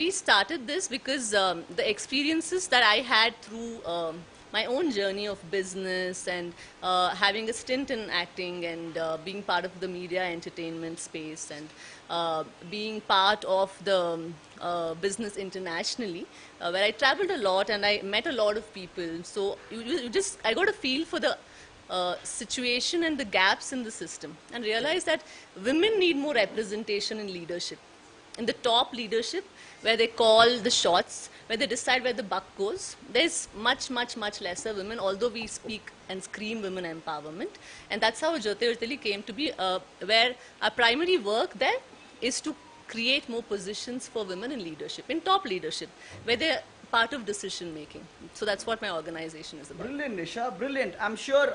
We started this because the experiences that I had through my own journey of business and having a stint in acting and being part of the media entertainment space and being part of the business internationally, where I traveled a lot and I met a lot of people. So I got a feel for the situation and the gaps in the system and realized that women need more representation in leadership, in the top leadership, where they call the shots, where they decide where the buck goes. There's much lesser women, although we speak and scream women empowerment. And that's how Jyotirtali came to be, where our primary work there is to create more positions for women in leadership, in top leadership, where they're part of decision making. So that's what my organization is about. Brilliant, Nisha, brilliant. I'm sure,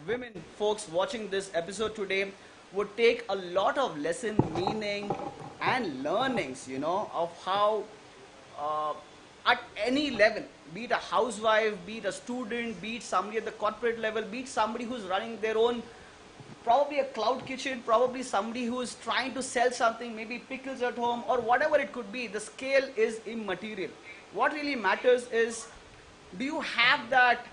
women folks watching this episode today would take a lot of lesson, meaning, and learnings, of how at any level, be it a housewife, be it a student, be it somebody at the corporate level, be it somebody who's running their own, probably a cloud kitchen, probably somebody who is trying to sell something, maybe pickles at home, or whatever it could be, the scale is immaterial. What really matters is, do you have that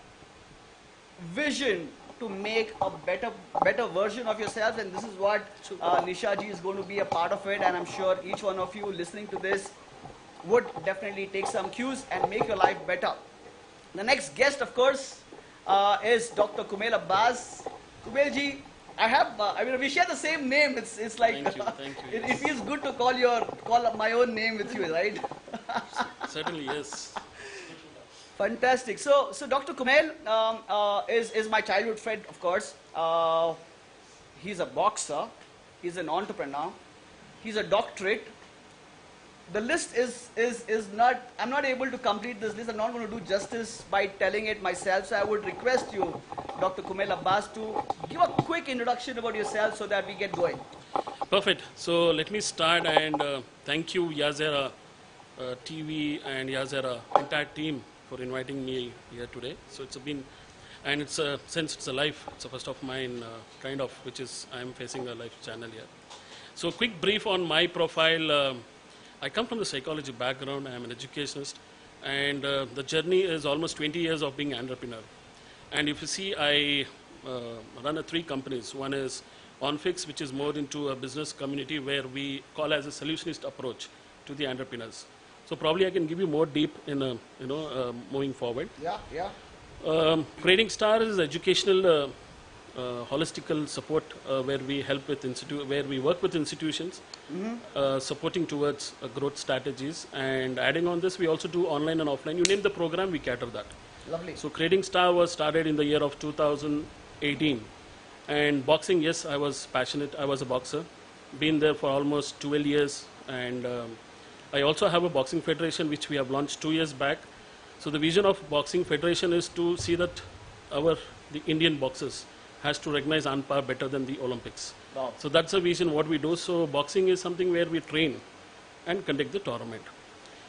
vision to make a better version of yourself? And this is what Nisha ji is going to be a part of it, and I'm sure each one of you listening to this would definitely take some cues and make your life better. The next guest, of course, is Dr. Kumail Abbas. Kumail ji, we share the same name. It's like thank you. It feels good to call my own name with you, right? Certainly, yes. Fantastic. So Dr. Kumail is my childhood friend, of course. He's a boxer. He's an entrepreneur. He's a doctorate. The list is not, I'm not able to complete this list. I'm not going to do justice by telling it myself. So I would request you, Dr. Kumail Abbas, to give a quick introduction about yourself so that we get going. Perfect. So let me start, and thank you, Zehra TV and Zehra entire team for inviting me here today. So it's been, and it's since it's a life, it's a first of mine kind of, which is I'm facing a life channel here. So quick brief on my profile. I come from the psychology background. I am an educationist, and the journey is almost 20 years of being an entrepreneur. And if you see, I run 3 companies. One is OnFix, which is more into a business community where we call as a solutionist approach to the entrepreneurs. So probably I can give you more deep in moving forward. Yeah. Creating Star is educational holistical support where we help with where we work with institutions, supporting towards growth strategies. And adding on this, we also do online and offline. You name the program, we cater that. Lovely. So Creating Star was started in the year of 2018. And boxing, yes, I was passionate. I was a boxer. Been there for almost 12 years. And I also have a boxing federation which we have launched 2 years back. So the vision of boxing federation is to see that the Indian boxers has to recognize on par better than the Olympics. Wow. So that's the vision what we do. So boxing is something where we train and conduct the tournament.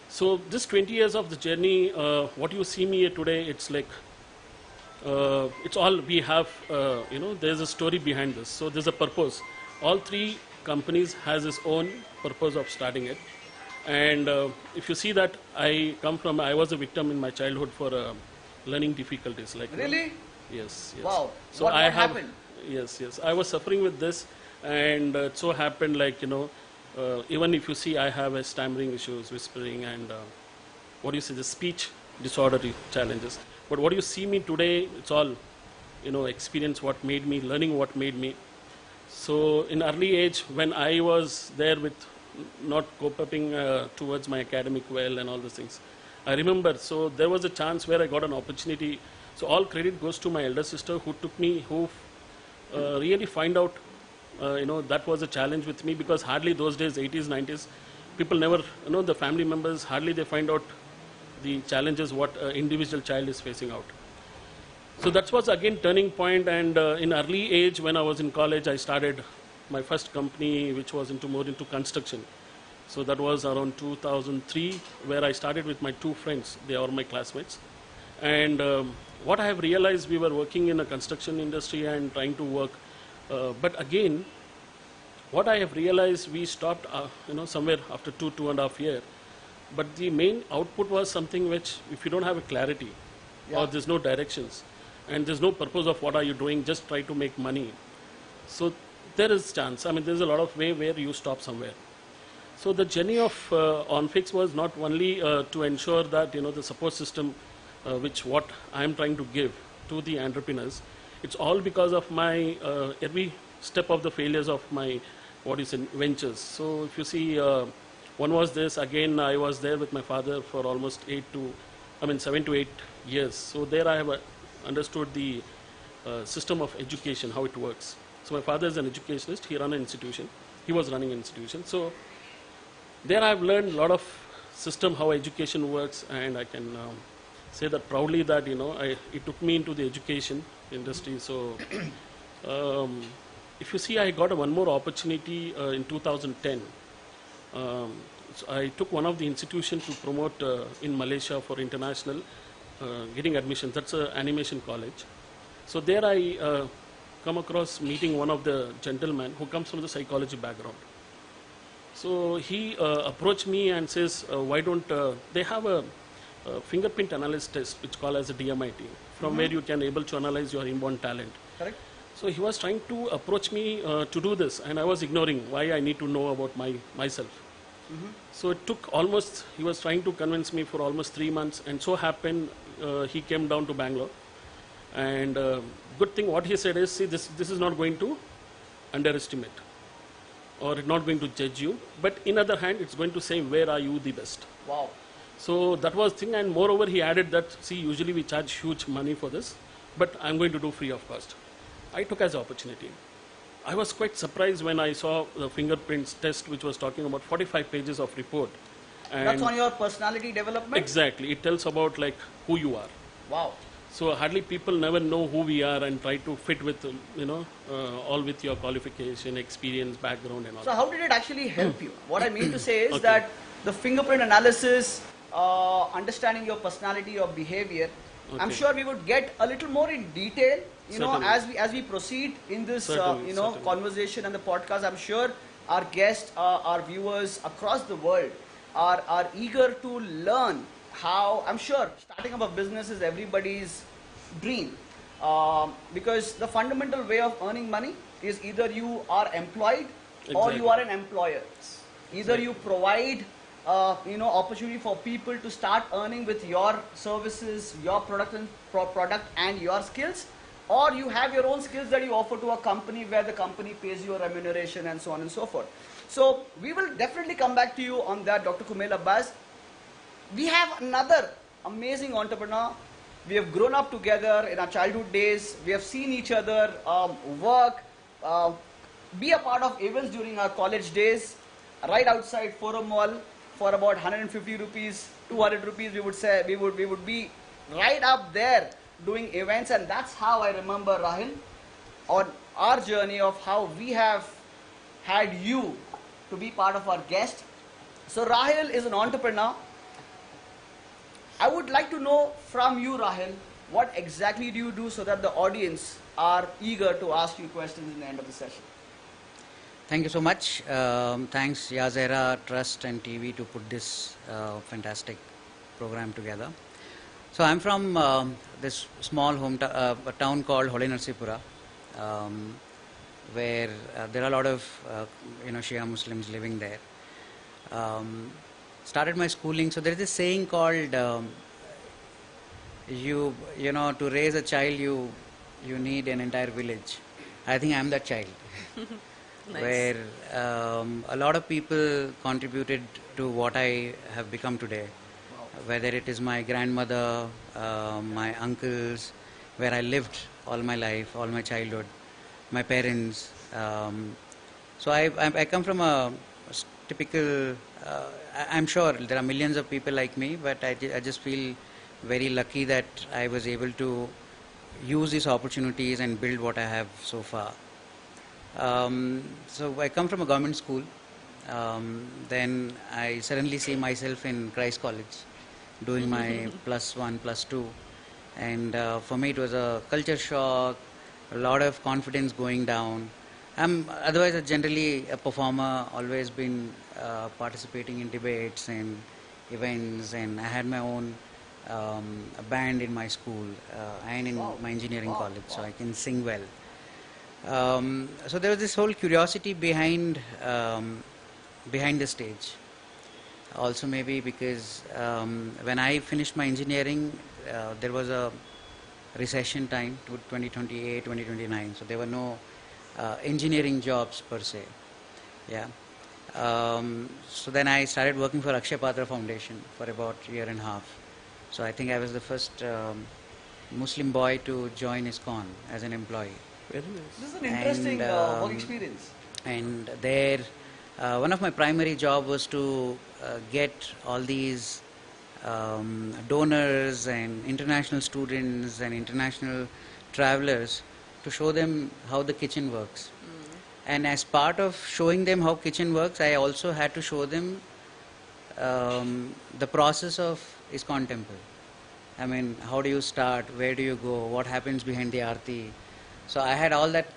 So this 20 years of the journey, what you see me here today, it's like, it's all we have, there's a story behind this. So there's a purpose. All 3 companies has its own purpose of starting it. And if you see that I was a victim in my childhood for learning difficulties. Like Really? Yes. Wow. So what happened? Yes. I was suffering with this, and it so happened even if you see, I have a stammering issues, whispering, and the speech disorder challenges. But what you see me today, it's all, experience what made me, learning what made me. So in early age, when I was there with not coping towards my academic well and all those things, I remember, so there was a chance where I got an opportunity. So all credit goes to my elder sister who took me, who really find out, that was a challenge with me, because hardly those days, 80s, 90s, people never, the family members, hardly they find out the challenges what individual child is facing out. So that was again turning point, and in early age when I was in college, I started my first company which was more into construction. So that was around 2003 where I started with my 2 friends. They are my classmates. And what I have realized, we were working in a construction industry and trying to work. But again, what I have realized, we stopped, somewhere after 2.5 years. But the main output was something which, if you don't have a clarity, or there's no directions, and there's no purpose of what are you doing, just try to make money. So there is chance. I mean, there's a lot of way where you stop somewhere. So the journey of OnFix was not only to ensure that the support system, which what I am trying to give to the entrepreneurs, it's all because of my every step of the failures of my ventures. So if you see, one was this. Again, I was there with my father for almost 7 to 8 years. So there I have understood the system of education, how it works. So my father is an educationist. He ran an institution. He was running an institution. So there I've learned a lot of system, how education works, and I can say that proudly that it took me into the education industry. So if you see, I got one more opportunity in 2010. So I took one of the institutions to promote in Malaysia for international getting admissions. That's an animation college. So there I come across meeting one of the gentlemen who comes from the psychology background. So he approached me and says, why don't they have a fingerprint analysis test which called as a DMIT, from where you can able to analyze your inborn talent. Correct. So he was trying to approach me to do this, and I was ignoring why I need to know about myself. So it took almost, he was trying to convince me for almost 3 months, and so happened he came down to Bangalore. And good thing what he said is, see, this is not going to underestimate or not going to judge you, but in other hand, it's going to say, where are you the best? Wow. So that was thing, and moreover, he added that, see, usually we charge huge money for this, but I'm going to do free of cost. I took as an opportunity. I was quite surprised when I saw the fingerprints test, which was talking about 45 pages of report. And that's on your personality development? Exactly. It tells about like who you are. Wow. So hardly people never know who we are and try to fit with, all with your qualification, experience, background and all. So how did it actually help you? What I mean to say is Okay. that the fingerprint analysis, understanding your personality, your behavior, I'm Okay. sure we would get a little more in detail, Certainly. as we proceed in this, Certainly, certainly. conversation and the podcast. I'm sure our guests, our viewers across the world are eager to learn how, I'm sure starting up a business is everybody's dream, because the fundamental way of earning money is either you are employed or you Exactly. are an employer. Either you provide opportunity for people to start earning with your services, your product and your skills, or you have your own skills that you offer to a company where the company pays you a remuneration and so on and so forth. So we will definitely come back to you on that, Dr. Kumail Abbas. We have another amazing entrepreneur. We have grown up together in our childhood days. We have seen each other work, be a part of events during our college days, right outside Forum Mall for about 150 rupees, 200 rupees. We would say we would be right up there doing events, and that's how I remember, Rahil, on our journey of how we have had you to be part of our guest. So Rahil is an entrepreneur. I would like to know from you, Rahil, what exactly do you do so that the audience are eager to ask you questions in the end of the session? Thank you so much. Thanks, Zehra Trust and TV to put this fantastic program together. So I'm from this small town called Holenarsipura, where there are a lot of Shia Muslims living there. Started my schooling. So there is this saying called to raise a child you need an entire village. I think I'm that child. Nice. Where a lot of people contributed to what I have become today. Whether it is my grandmother, my uncles, where I lived all my life, all my childhood, my parents. So I come from a typical, I'm sure there are millions of people like me, but I just feel very lucky that I was able to use these opportunities and build what I have so far. So I come from a government school. Then I suddenly see myself in Christ College doing my +1, +2. And for me it was a culture shock, a lot of confidence going down. I'm otherwise generally a performer, always been participating in debates and events, and I had my own band in my school and in Wow. my engineering Wow. college, so Wow. I can sing well. So there was this whole curiosity behind the stage. Also maybe because when I finished my engineering, there was a recession time to 2028, 2029. So there were no engineering jobs per se. Yeah. So then I started working for Akshay Patra Foundation for about a year and a half. So I think I was the first Muslim boy to join ISKCON as an employee. Very nice. This is an interesting And, work experience. And there, one of my primary job was to get all these donors and international students and international travelers to show them how the kitchen works. And as part of showing them how kitchen works, I also had to show them the process of ISKCON temple. I mean, how do you start? Where do you go? What happens behind the aarti? So I had all that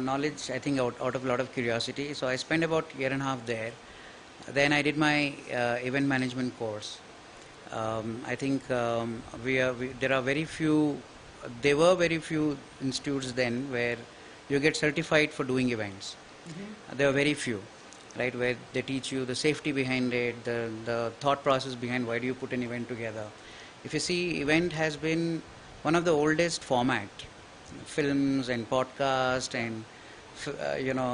knowledge, I think, out of a lot of curiosity. So I spent about a year and a half there. Then I did my event management course. I think there are very few, there were very few institutes then where you get certified for doing events. There are very few, right, where they teach you the safety behind it, the thought process behind why do you put an event together. If you see, event has been one of the oldest format, films and podcast and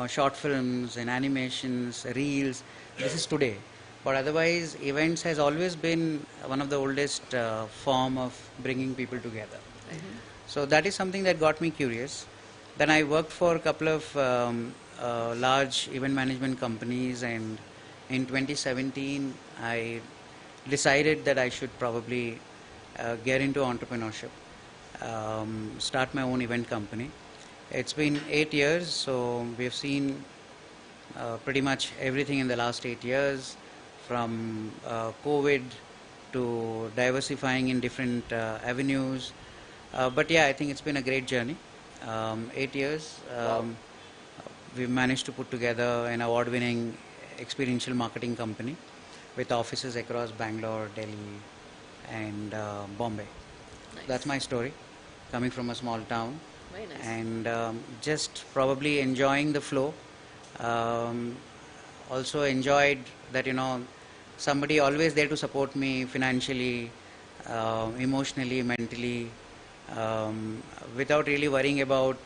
short films and animations, reels. This is today, but otherwise, events has always been one of the oldest form of bringing people together. So that is something that got me curious. Then I worked for a couple of large event management companies, and in 2017 I decided that I should probably get into entrepreneurship, start my own event company. It's been 8 years, so we have seen pretty much everything in the last 8 years, from COVID to diversifying in different avenues. But yeah, I think it's been a great journey. 8 years. We've managed to put together an award-winning experiential marketing company with offices across Bangalore, Delhi, and Bombay. Nice. That's my story, coming from a small town, Very nice. and just probably enjoying the flow. Also enjoyed that, somebody always there to support me financially, emotionally, mentally, without really worrying about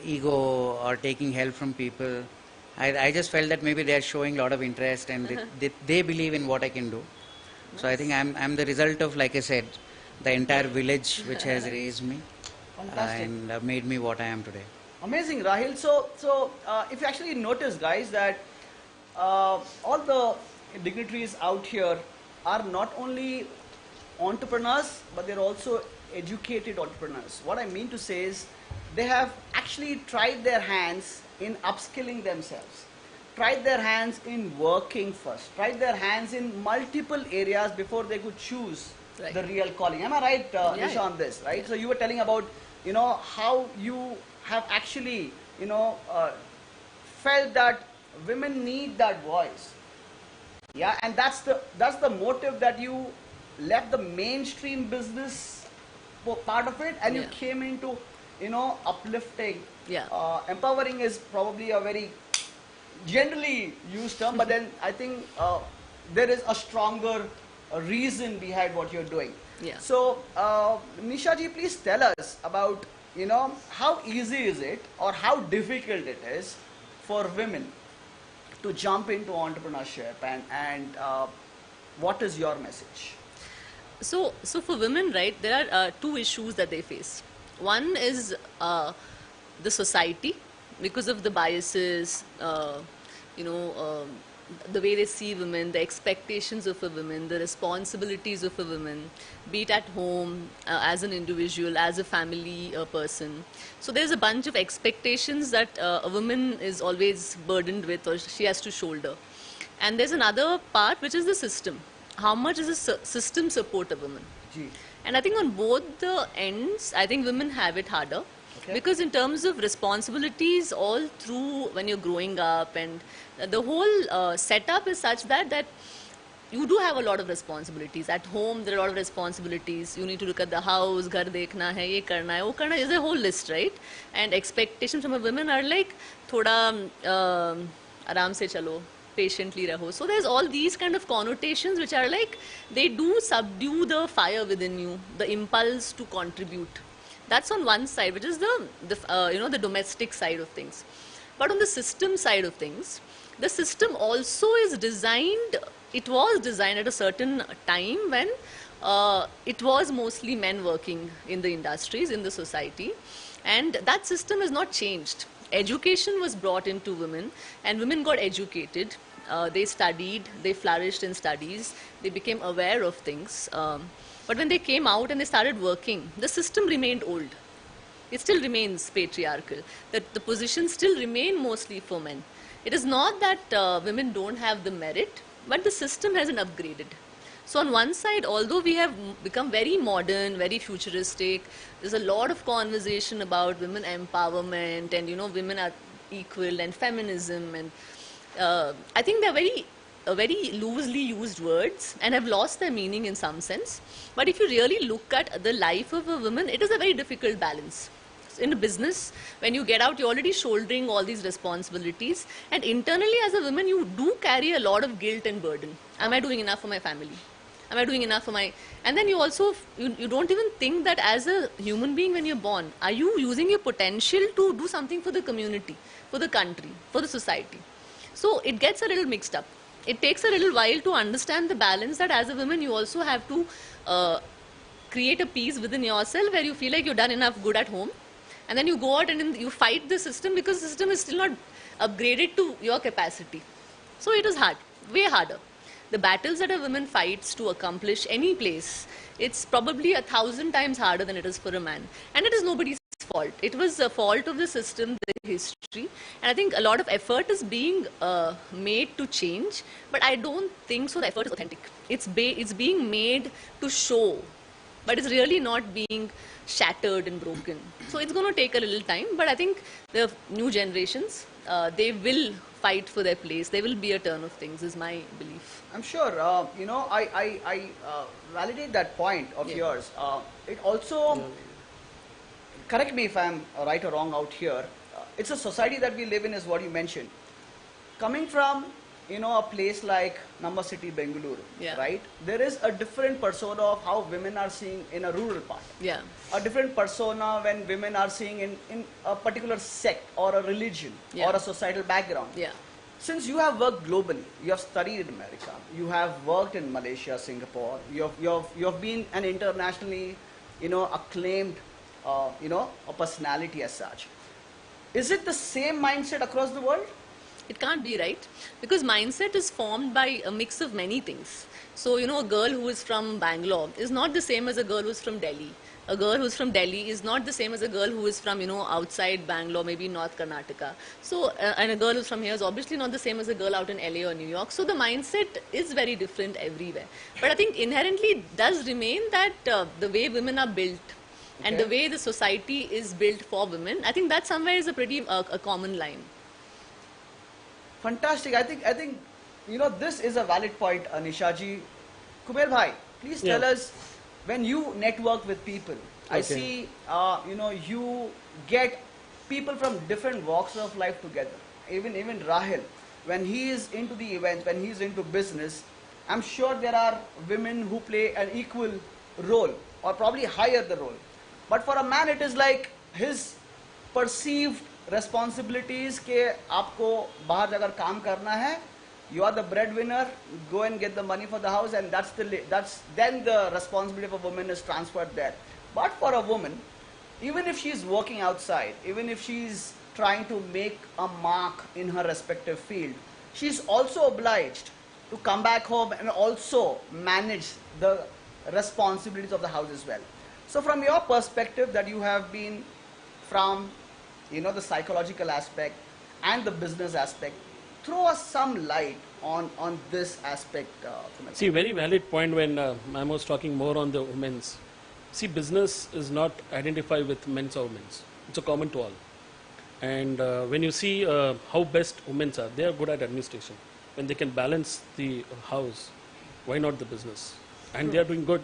ego or taking help from people. I just felt that maybe they are showing a lot of interest, and they believe in what I can do. So I think I'm the result of, like I said, the entire village which has raised me Fantastic. and made me what I am today. Amazing, Rahil. So if you actually notice, guys, that all the dignitaries out here are not only entrepreneurs, but they're also educated entrepreneurs. What I mean to say is they have actually tried their hands in upskilling themselves, tried their hands in working first, tried their hands in multiple areas before they could choose Right. the real calling. Am I right, Yeah, Nisha, yeah. on this, right? Yeah. So you were telling about, how you have actually, felt that women need that voice. Yeah, and that's the motive that you left the mainstream business part of it, and you Yeah. came into, uplifting. Yeah. Empowering is probably a very generally used term, but then I think there is a stronger reason behind what you're doing. Yeah. So, Nisha ji, please tell us about, how easy is it or how difficult it is for women to jump into entrepreneurship, and what is your message? So for women, right, there are two issues that they face. One is the society, because of the biases, the way they see women, the expectations of a woman, the responsibilities of a woman, be it at home, as an individual, as a family person. So there's a bunch of expectations that a woman is always burdened with, or she has to shoulder. And there's another part, which is the system. How much does the system support a woman? Ji. And I think on both the ends, I think women have it harder. Okay. Because in terms of responsibilities all through when you're growing up, and the whole setup is such that you do have a lot of responsibilities. At home, there are a lot of responsibilities. You need to look at the house, ghar dekhna hai, ye karna hai, wo karna hai, is a whole list, right? And expectations from a women are like, thoda aram se chalo, patiently raho. So there's all these kind of connotations which are like, they do subdue the fire within you, the impulse to contribute. That's on one side, which is the domestic side of things. But on the system side of things, the system also is designed, it was designed at a certain time when it was mostly men working in the industries, in the society. And that system has not changed. Education was brought into women, and women got educated. They studied, they flourished in studies, they became aware of things. But when they came out and they started working, the system remained old. It still remains patriarchal. That the positions still remain mostly for men. It is not that women don't have the merit, but the system hasn't upgraded. So on one side, although we have become very modern, very futuristic, there's a lot of conversation about women empowerment and, women are equal and feminism, and I think they're very loosely used words and have lost their meaning in some sense. But if you really look at the life of a woman, it is a very difficult balance. In a business, when you get out, you're already shouldering all these responsibilities, and internally as a woman, you do carry a lot of guilt and burden. Am I doing enough for my family? Am I doing enough for my... And then you also, you don't even think that as a human being when you're born, are you using your potential to do something for the community, for the country, for the society? So it gets a little mixed up. It takes a little while to understand the balance that as a woman you also have to create a peace within yourself where you feel like you've done enough good at home, and then you go out and you fight the system because the system is still not upgraded to your capacity. So it is hard, way harder. The battles that a woman fights to accomplish any place, it's probably 1,000 times harder than it is for a man. And it is nobody's fault. It was a fault of the system, the history. And I think a lot of effort is being made to change, but I don't think so the effort is authentic. It's being made to show, but it's really not being shattered and broken. So it's going to take a little time, but I think the new generations, they will fight for their place. There will be a turn of things, is my belief. I'm sure, I validate that point of yours. It also, correct me if I'm right or wrong out here, it's a society that we live in is what you mentioned. Coming from, a place like Number City, Bangalore, right? There is a different persona of how women are seeing in a rural part. Yeah. A different persona when women are seeing in a particular sect or a religion or a societal background. Yeah. Since you have worked globally, you have studied in America, you have worked in Malaysia, Singapore, you have been an internationally, acclaimed, a personality as such. Is it the same mindset across the world? It can't be, right? Because mindset is formed by a mix of many things. So, a girl who is from Bangalore is not the same as a girl who is from Delhi. A girl who's from Delhi is not the same as a girl who is from, outside Bangalore, maybe North Karnataka. So, and a girl who's from here is obviously not the same as a girl out in LA or New York. So the mindset is very different everywhere. But I think inherently it does remain that the way women are built and the way the society is built for women, I think that somewhere is a pretty a common line. Fantastic. I think this is a valid point, Anisha ji. Kuber bhai, please tell us, when you network with people, I see you get people from different walks of life together. Even Rahil, when he is into the events, when he is into business, I'm sure there are women who play an equal role or probably higher the role. But for a man, it is like his perceived responsibilities के आपको बाहर जाकर काम करना है, you are the breadwinner, go and get the money for the house, and then the responsibility of a woman is transferred there. But for a woman, even if she is working outside, even if she is trying to make a mark in her respective field, she is also obliged to come back home and also manage the responsibilities of the house as well. So from your perspective that you have been from the psychological aspect and the business aspect, throw us some light on this aspect. See, very valid point when Ma'am was talking more on the women's. See, business is not identified with men's or women's. It's a common to all. And when you see how best women are, they are good at administration. When they can balance the house, Why not the business? And they are doing good.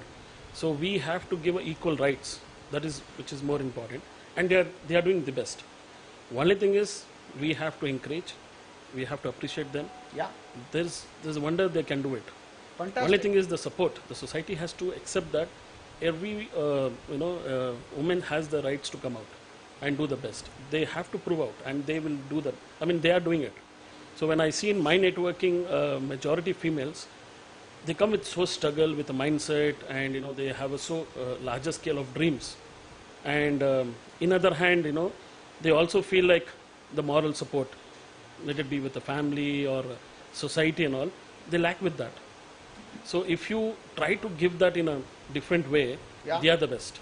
So we have to give equal rights. That is, which is more important. And they are doing the best. Only thing is, we have to encourage, we have to appreciate them. Yeah. There's a wonder they can do it. Fantastic. Only thing is the support. The society has to accept that every woman has the rights to come out and do the best. They have to prove out, and they will do that. I mean, they are doing it. So when I see in my networking, majority females, they come with so struggle with a mindset, and they have a so larger scale of dreams. And in other hand, they also feel like the moral support, let it be with the family or society and all, they lack with that. So if you try to give that in a different way, Yeah. they are the best.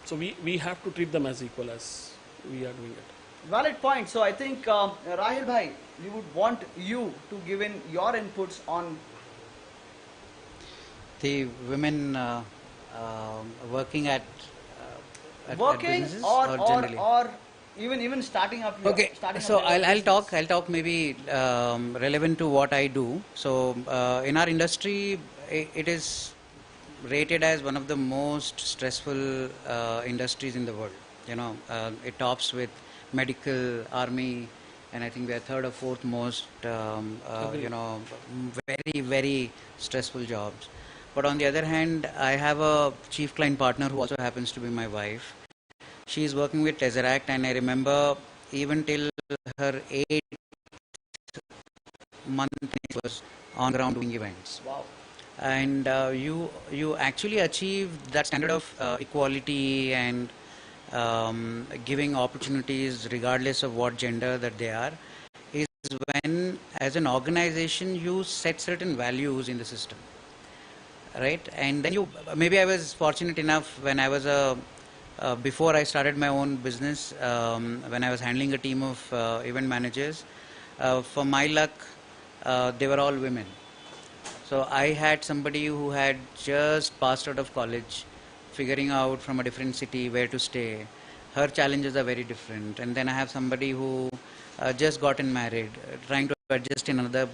So we have to treat them as equal as we are doing it. Valid point. So I think Rahil bhai, we would want you to give in your inputs on The women working at working businesses or generally? or even starting up. Okay, starting so up your I'll business. talk maybe relevant to what I do. So in our industry, it is rated as one of the most stressful industries in the world. It tops with medical, army, and I think we are third or fourth most. Agreed. Very very stressful jobs. But on the other hand, I have a chief client partner who also happens to be my wife. She is working with Tesseract, and I remember even till her 8 month she was on ground doing events. Wow. And you actually achieve that standard of equality and giving opportunities regardless of what gender that they are, is when as an organization you set certain values in the system, right? And then maybe I was fortunate enough when I was before I started my own business, when I was handling a team of event managers, for my luck, they were all women. So I had somebody who had just passed out of college, figuring out from a different city where to stay. Her challenges are very different. And then I have somebody who just gotten married, trying to adjust in another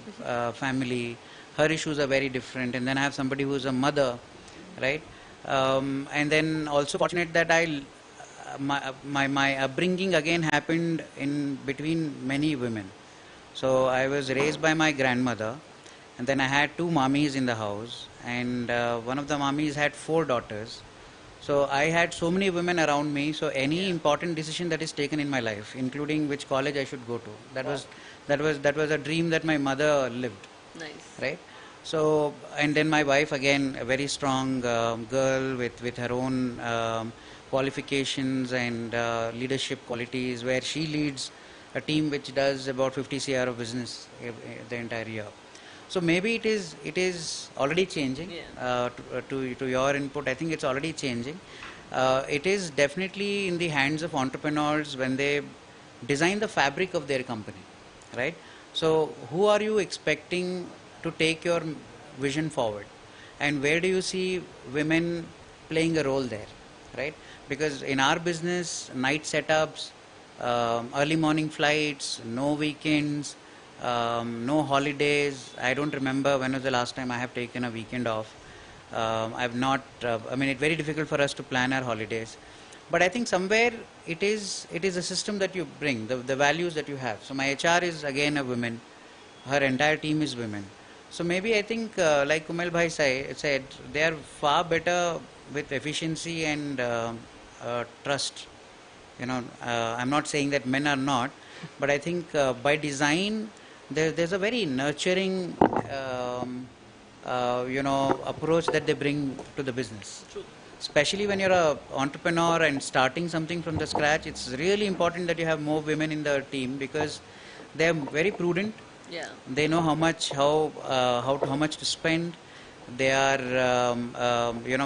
family. Her issues are very different. And then I have somebody who's a mother, right? And then also fortunate that my upbringing again happened in between many women. So I was raised by my grandmother, and then I had two mommies in the house, and one of the mommies had 4 daughters. So I had so many women around me. So any important decision that is taken in my life, including which college I should go to, that was a dream that my mother lived. Nice. Right? So, and then my wife, again, a very strong girl with her own qualifications and leadership qualities, where she leads a team which does about 50 CR of business the entire year. So maybe it is already changing. Yeah. To your input, I think it's already changing. It is definitely in the hands of entrepreneurs when they design the fabric of their company, right? So who are you expecting to take your vision forward, and where do you see women playing a role there, right? Because in our business, night setups, early morning flights, no weekends, no holidays. I don't remember when was the last time I have taken a weekend off. I've not, I mean, it's very difficult for us to plan our holidays. But I think somewhere it is a system that you bring, the values that you have. So my HR is again a woman, her entire team is women. So maybe I think, like Kumail Bhai said, they are far better with efficiency and trust. I'm not saying that men are not, but I think by design, there's a very nurturing, approach that they bring to the business. True. Especially when you're an entrepreneur and starting something from the scratch, it's really important that you have more women in the team, because they're very prudent. Yeah. They know how much to spend. They are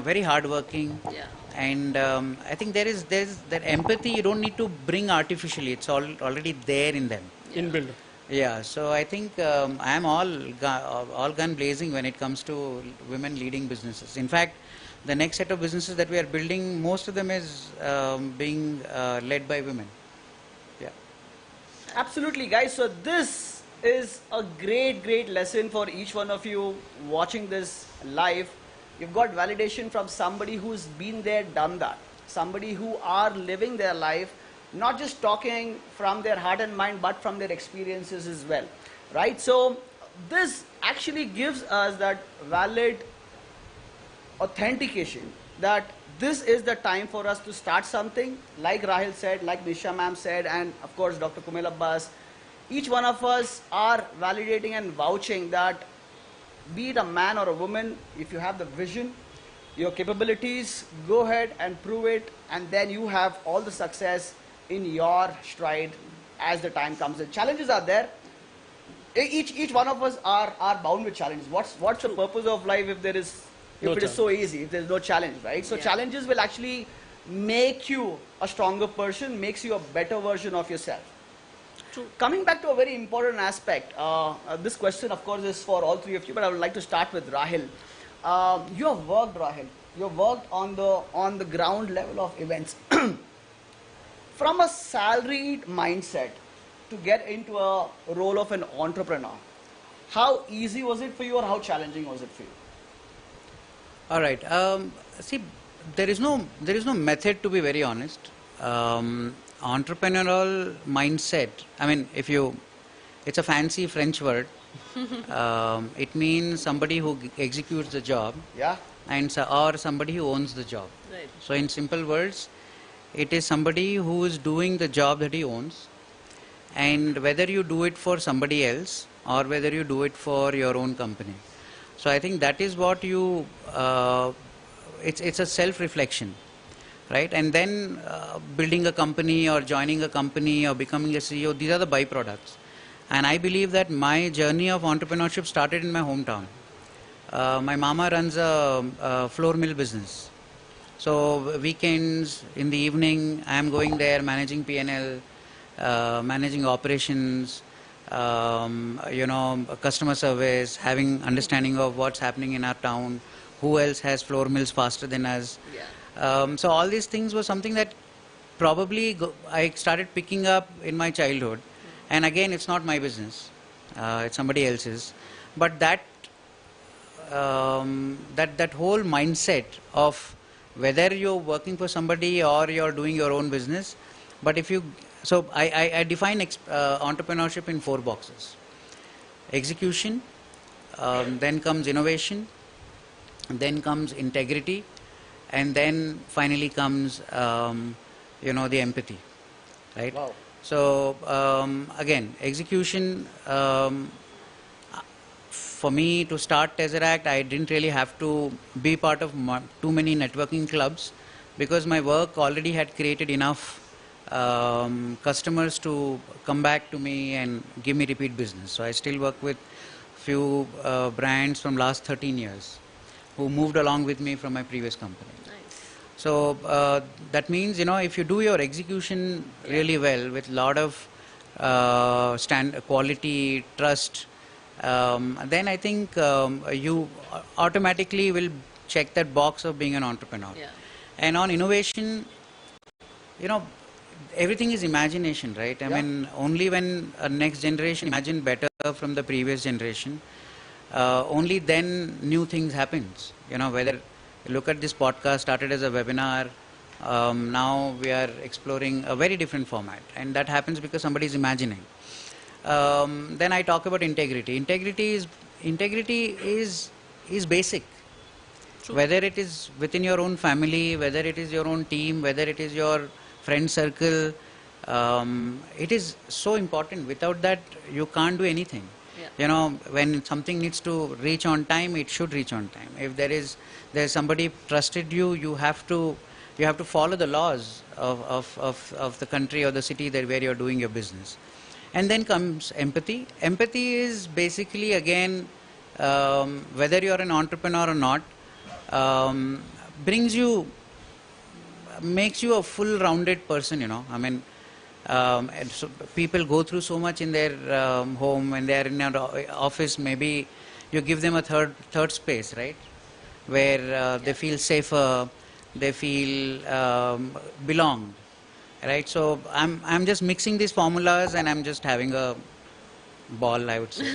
very hardworking. Yeah. And I think there's that empathy you don't need to bring artificially. It's already there in them. Inbuilt. Yeah, so I think I am all gun blazing when it comes to women leading businesses. In fact, the next set of businesses that we are building, most of them is being led by women. Yeah. Absolutely, guys. So this is a great, great lesson for each one of you watching this live. You've got validation from somebody who's been there, done that. Somebody who are living their life, not just talking from their heart and mind, but from their experiences as well. Right? So this actually gives us that valid authentication that this is the time for us to start something, like Rahil said, like Nisha ma'am said, and of course Dr. Kumel Abbas. Each one of us are validating and vouching that, be it a man or a woman, if you have the vision, your capabilities, go ahead and prove it, and then you have all the success in your stride as the time comes in. Challenges are there. Each one of us are bound with challenges. What's the purpose of life if there is No if it is challenge. so easy, if there's no challenge, right? So Yeah. challenges will actually make you a stronger person, makes you a better version of yourself. True. Coming back to a very important aspect, this question of course is for all three of you, but I would like to start with Rahil. You have worked, Rahil, you have worked on the ground level of events. From a salaried mindset to get into a role of an entrepreneur, how easy was it for you or how challenging was it for you? All right. See, there is no method, to be very honest. Entrepreneurial mindset. I mean, it's a fancy French word. It means somebody who executes the job, Yeah? or somebody who owns the job. Right. So, in simple words, it is somebody who is doing the job that he owns, and whether you do it for somebody else or whether you do it for your own company. So I think that is what you, it's a self-reflection, right? And then building a company or joining a company or becoming a CEO, these are the byproducts. And I believe that my journey of entrepreneurship started in my hometown. My mama runs a floor mill business. So weekends, in the evening, I am going there managing P&L, managing operations, customer service, having understanding of what's happening in our town, who else has floor mills faster than us. Yeah. So all these things was something that probably I started picking up in my childhood. And again, it's not my business; it's somebody else's. But that whole mindset of whether you're working for somebody or you're doing your own business, but so I define entrepreneurship in 4 boxes: execution, then comes innovation, then comes integrity, and then finally comes the empathy, right? Wow. So again, execution. For me to start Tesseract, I didn't really have to be part of too many networking clubs, because my work already had created enough customers to come back to me and give me repeat business. So I still work with few brands from last 13 years who moved along with me from my previous company. Nice. So that means, if you do your execution really well with lot of quality, trust, then I think you automatically will check that box of being an entrepreneur. Yeah. And on innovation, everything is imagination, right? I Yeah. mean, only when a next generation imagine better from the previous generation, only then new things happens. Whether you look at this podcast, started as a webinar, now we are exploring a very different format, and that happens because somebody is imagining. Then I talk about integrity. Integrity is basic. True. Whether it is within your own family, whether it is your own team, whether it is your friend circle, it is so important. Without that, you can't do anything. Yeah. When something needs to reach on time, it should reach on time. If there's somebody trusted you, you have to follow the laws of the country or the city where you're doing your business. And then comes empathy. Empathy is basically, again, whether you're an entrepreneur or not, makes you a full-rounded person. I mean, and so people go through so much in their home. When they are in your office, maybe you give them a third space, right, where they feel safer, they feel belonged. Right, so I'm just mixing these formulas and I'm just having a ball, I would say.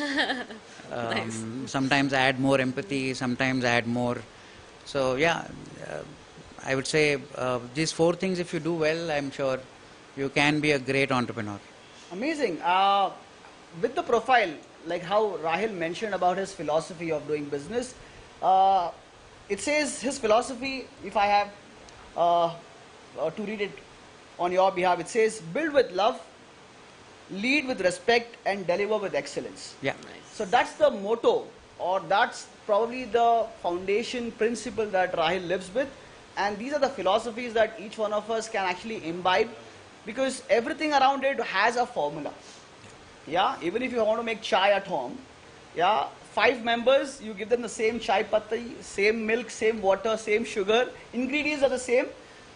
Nice. Sometimes add more empathy, sometimes add more. So yeah, uh, I would say these four things, if you do well, I'm sure you can be a great entrepreneur. Amazing. With the profile, like how Rahil mentioned about his philosophy of doing business, uh, it says his philosophy, if I have to read it on your behalf, it says build with love, lead with respect, and deliver with excellence. Yeah. So Nice. that's the motto, or that's probably the foundation principle that Rahil lives with. And these are the philosophies that each one of us can actually imbibe, because everything around it has a formula. Yeah, even if you want to make chai at home, yeah, 5 members, you give them the same chai patti, same milk, same water, same sugar, ingredients are the same,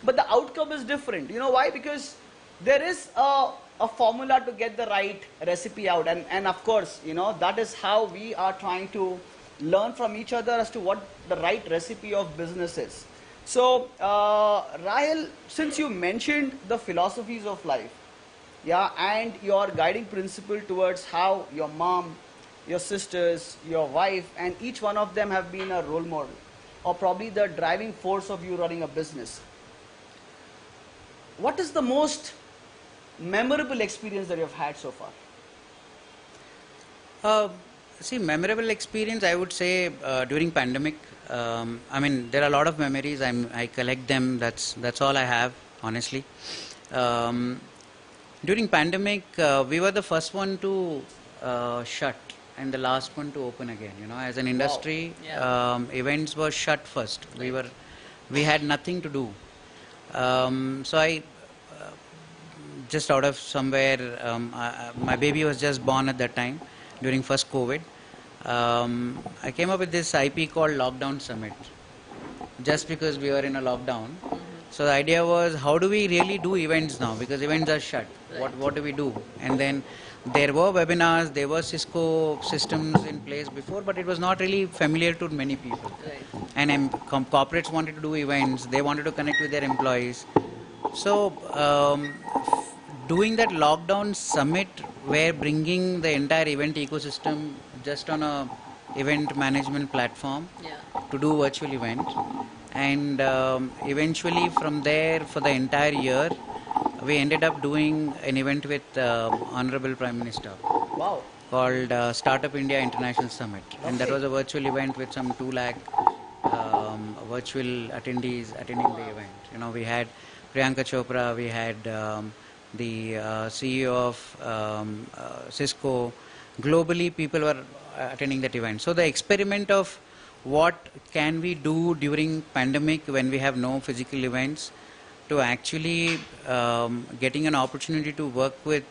but the outcome is different. You know why? Because there is a formula to get the right recipe out, and of course, that is how we are trying to learn from each other as to what the right recipe of business is. So, Rahil, since you mentioned the philosophies of life, yeah, and your guiding principle towards how your mom, your sisters, your wife, and each one of them have been a role model, or probably the driving force of you running a business. What is the most memorable experience that you've had so far? Uh, See, memorable experience, I would say during pandemic. I mean, there are a lot of memories. I collect them. That's all I have, honestly. Um, During pandemic, we were the first one to shut and the last one to open again. As an Wow. industry, Yeah. events were shut first. Right. We had nothing to do. So I just out of somewhere, my baby was just born at that time during first COVID. I came up with this IP called Lockdown Summit, just because we were in a lockdown. So the idea was, how do we really do events now? Because events are shut. Right. What do we do? And then there were webinars, there were Cisco systems in place before, but it was not really familiar to many people. Right. And corporates wanted to do events, they wanted to connect with their employees. So doing that lockdown summit, where bringing the entire event ecosystem just on a event management platform Yeah. to do virtual event, and eventually from there for the entire year we ended up doing an event with Honorable Prime Minister Wow. called Startup India International Summit, and that Okay. was a virtual event with some 2 lakh virtual attendees attending the event. We had Priyanka Chopra, we had the CEO of Cisco. Globally, people were attending that event. So the experiment of what can we do during pandemic when we have no physical events, to actually getting an opportunity to work with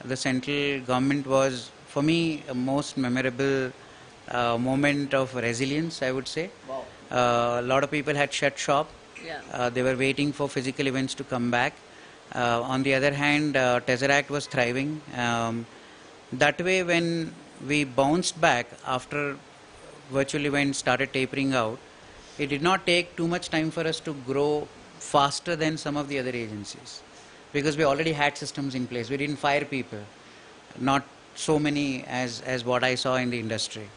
the central government, was for me a most memorable moment of resilience, I would say. Wow. A lot of people had shut shop. Yeah. They were waiting for physical events to come back. On the other hand, Tesseract was thriving. That way, when we bounced back after virtual events started tapering out, it did not take too much time for us to grow faster than some of the other agencies, because we already had systems in place. We didn't fire people, not so many as what I saw in the industry.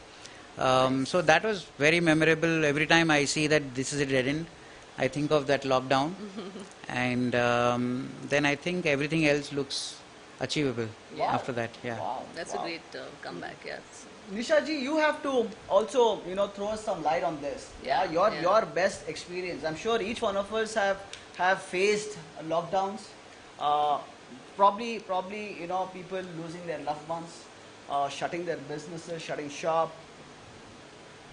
So that was very memorable. Every time I see that this is a dead end, I think of that lockdown, and then I think everything else looks achievable Yeah. after that. Yeah. Wow. That's wow. a great comeback. Yeah. Nisha ji, you have to also, throw us some light on this. Yeah, Your yeah. your best experience. I'm sure each one of us have faced lockdowns. Uh, probably, people losing their loved ones, shutting their businesses, shutting shop,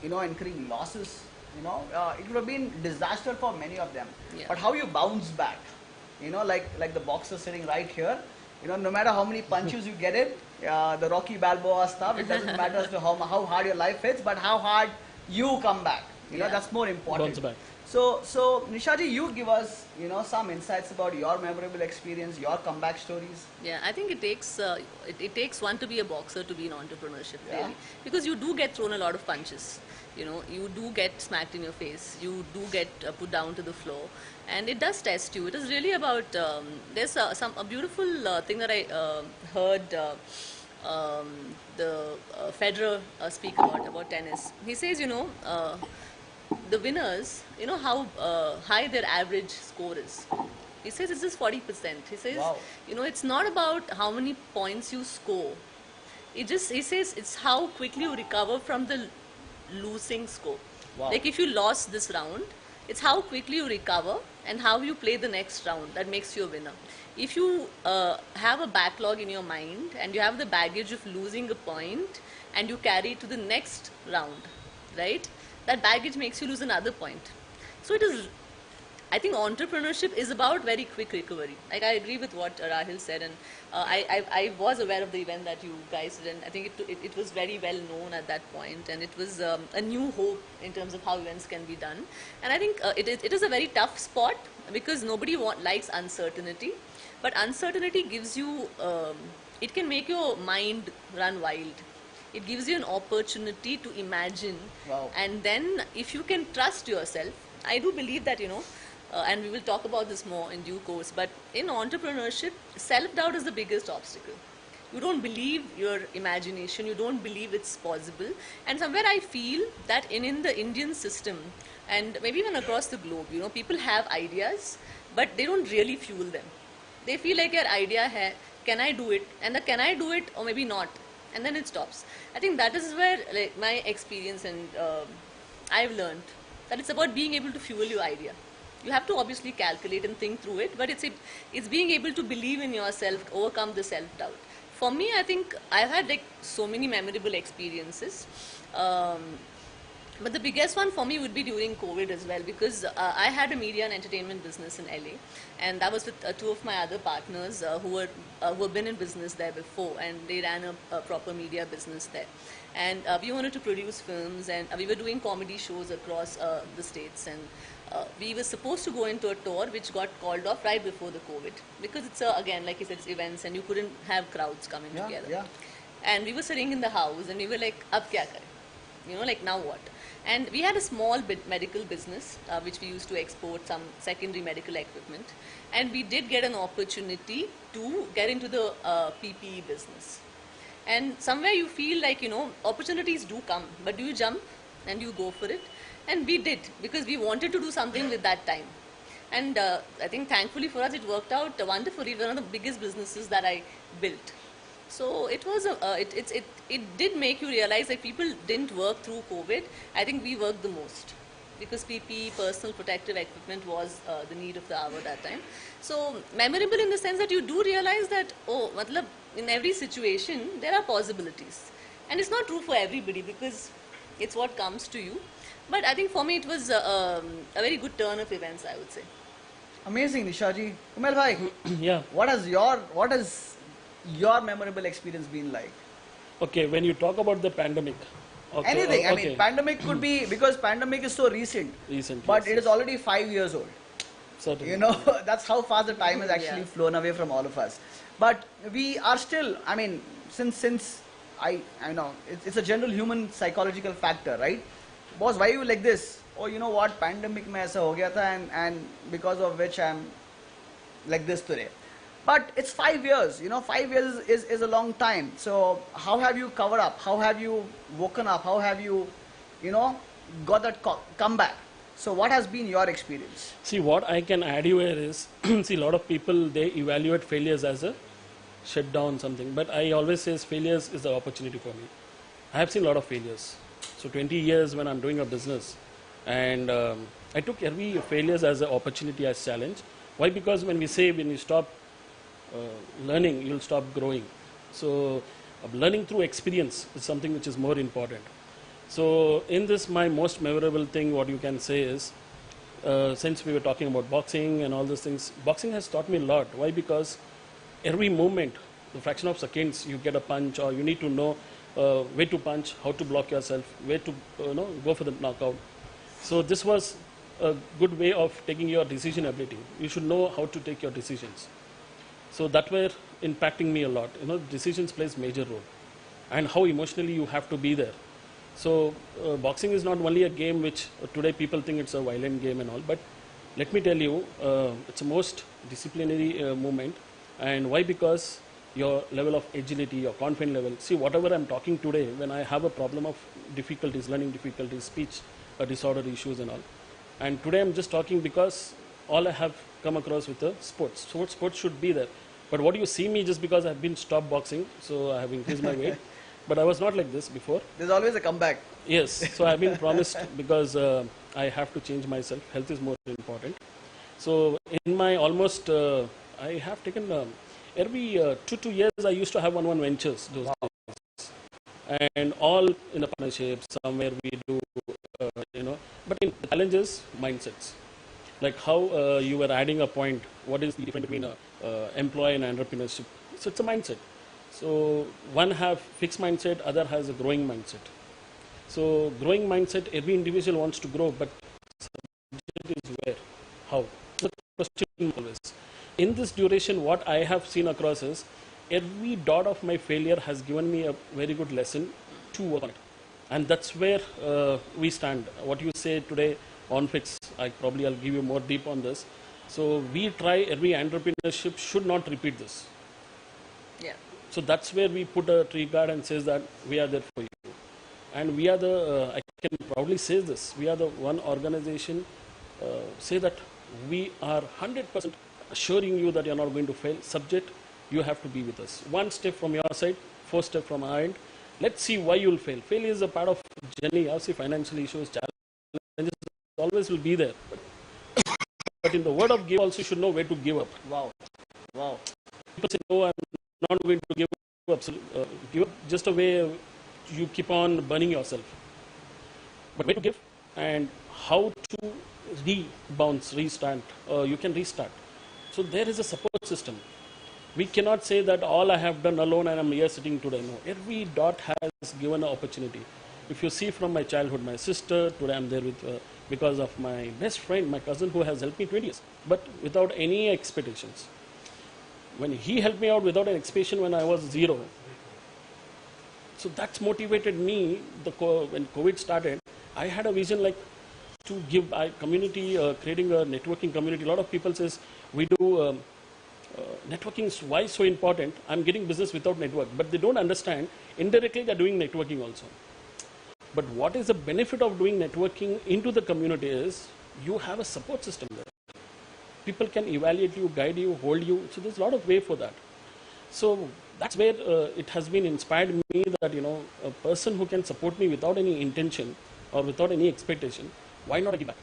incurring losses. It would have been disaster for many of them. Yeah. But how you bounce back? Like the boxer sitting right here. No matter how many punches you get in, the Rocky Balboa stuff, it doesn't matter as to how hard your life hits, but how hard you come back. Yeah. That's more important. Bounce back. So Nishaji, you give us, some insights about your memorable experience, your comeback stories. Yeah, I think it takes one to be a boxer to be in entrepreneurship, Yeah. really, because you do get thrown a lot of punches. You do get smacked in your face. You do get put down to the floor, and it does test you. It is really about. There's a beautiful thing that I heard the Federer speak about tennis. He says, the winners, how high their average score is. He says it's just 40%. He says, Wow. it's not about how many points you score. He says it's how quickly you recover from the losing score. Wow. Like if you lost this round, it's how quickly you recover and how you play the next round that makes you a winner. If you have a backlog in your mind and you have the baggage of losing a point and you carry it to the next round, right? That baggage makes you lose another point. So it is, I think entrepreneurship is about very quick recovery. Like I agree with what Rahil said, and I was aware of the event that you guys did, and I think it was very well known at that point, and it was a new hope in terms of how events can be done. And I think it is a very tough spot because nobody likes uncertainty, but uncertainty gives you, it can make your mind run wild. It gives you an opportunity to imagine. Wow. And then if you can trust yourself, I do believe that, and we will talk about this more in due course, but in entrepreneurship, self-doubt is the biggest obstacle. You don't believe your imagination, you don't believe it's possible. And somewhere I feel that in the Indian system, and maybe even across the globe, people have ideas, but they don't really fuel them. They feel like your idea hai, can I do it? And the can I do it or maybe not? And then it stops. I think that is where my experience and I've learned that it's about being able to fuel your idea. You have to obviously calculate and think through it, but it's being able to believe in yourself, overcome the self-doubt. For me, I think I've had so many memorable experiences. But the biggest one for me would be during COVID as well, because I had a media and entertainment business in LA, and that was with two of my other partners who have been in business there before, and they ran a proper media business there. And we wanted to produce films, and we were doing comedy shows across the states, and we were supposed to go into a tour which got called off right before the COVID, because it's again, like you said, it's events, and you couldn't have crowds coming together. Yeah. And we were sitting in the house, and we were like, ab kya kare? Like now what? And we had a small medical business which we used to export some secondary medical equipment, and we did get an opportunity to get into the PPE business. And somewhere you feel like, opportunities do come, but do you jump and you go for it? And we did, because we wanted to do something with that time. And I think thankfully for us it worked out wonderfully. One of the biggest businesses that I built. So it was it did make you realize that people didn't work through COVID. I think we worked the most, because PPE, personal protective equipment, was the need of the hour that time. So memorable in the sense that you do realize that, in every situation there are possibilities, and it's not true for everybody because it's what comes to you. But I think for me it was a very good turn of events, I would say. Amazing, Nishaji. Umar bhai, Yeah. what has your memorable experience been like? Okay, when you talk about the pandemic. Okay, Anything. I okay. mean, pandemic could be, because pandemic is so recent. Recent, But yes, it is already 5 years old. Certainly. That's how fast the time has actually Yeah. flown away from all of us. But we are still, I mean, since I know, it's a general human psychological factor, right? Boss, why are you like this? Oh, you know what, pandemic mein aisa ho gaya tha, and because of which I'm like this today. But it's 5 years, 5 years is a long time. So how have you covered up? How have you woken up? How have you, got that comeback? So what has been your experience? See, what I can add you here is, see, a lot of people, they evaluate failures as a shutdown something. But I always say failures is the opportunity for me. I have seen a lot of failures. So 20 years when I'm doing a business, and I took every failures as an opportunity, as challenge. Why? Because when you stop learning, you'll stop growing. So learning through experience is something which is more important. So in this, my most memorable thing, what you can say is, since we were talking about boxing and all those things, boxing has taught me a lot. Why? Because every movement, the fraction of seconds, you get a punch, or you need to know where to punch, how to block yourself, where to go for the knockout. So this was a good way of taking your decision ability. You should know how to take your decisions. So that were impacting me a lot. Decisions plays major role, and how emotionally you have to be there. So boxing is not only a game which today people think it's a violent game and all, but let me tell you, it's a most disciplinary movement. And why? Because your level of agility, your confidence level. See, whatever I'm talking today, when I have a problem of difficulties, learning difficulties, speech disorder issues and all. And today I'm just talking because all I have come across with the sports. So sports should be there. But what you see me just because I've been stopped boxing, so I have increased my weight. But I was not like this before. There's always a comeback. Yes, so I've been promised because I have to change myself. Health is more important. So in my almost, I have taken every 2 years I used to have one ventures those days. And all in the partnership, somewhere we do, but in the challenges, mindsets. Like how you were adding a point, what is the difference between employee and entrepreneurship? So it's a mindset. So one have fixed mindset, other has a growing mindset. So growing mindset, every individual wants to grow, but subject is where, how? The question always. In this duration, what I have seen across is every dot of my failure has given me a very good lesson to work on it. And that's where we stand. What you say today on fix, I'll give you more deep on this. So we try every entrepreneurship should not repeat this. Yeah. So that's where we put a tree guard and says that we are there for you. And we are the, I can proudly say this, we are the one organization, say that we are 100% assuring you that you are not going to fail. Subject, you have to be with us. One step from your side, 4 steps from our end. Let's see why you will fail. Failure is a part of journey. Obviously, financial issues, challenges always will be there. But in the word of give also, you should know where to give up. Wow. Wow. People say, no, I'm not going to give up. Give up just a way you keep on burning yourself. But where to give and how to rebounce, restart, you can restart. So there is a support system. We cannot say that all I have done alone and I'm here sitting today. No, every dot has given an opportunity. If you see from my childhood, my sister, today I'm there with, because of my best friend, my cousin who has helped me 20 years, but without any expectations. When he helped me out without an expectation when I was zero, so that's motivated me. When COVID started, I had a vision like to give community, creating a networking community. A lot of people says we do networking is why so important. I'm getting business without network, but they don't understand. Indirectly, they're doing networking also. But what is the benefit of doing networking into the community is you have a support system there. People can evaluate you, guide you, hold you. So there's a lot of way for that. So that's where it has been inspired me that, a person who can support me without any intention or without any expectation, why not give back?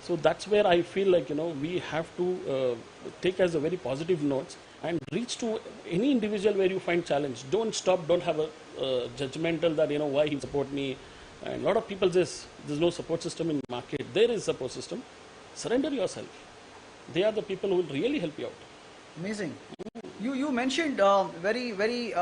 So that's where I feel like, we have to take as a very positive notes and reach to any individual where you find challenge. Don't stop, don't have a judgmental that, why he support me. And a lot of people says there's no support system in market. There is support system. Surrender yourself. They are the people who will really help you out. Amazing. You mentioned very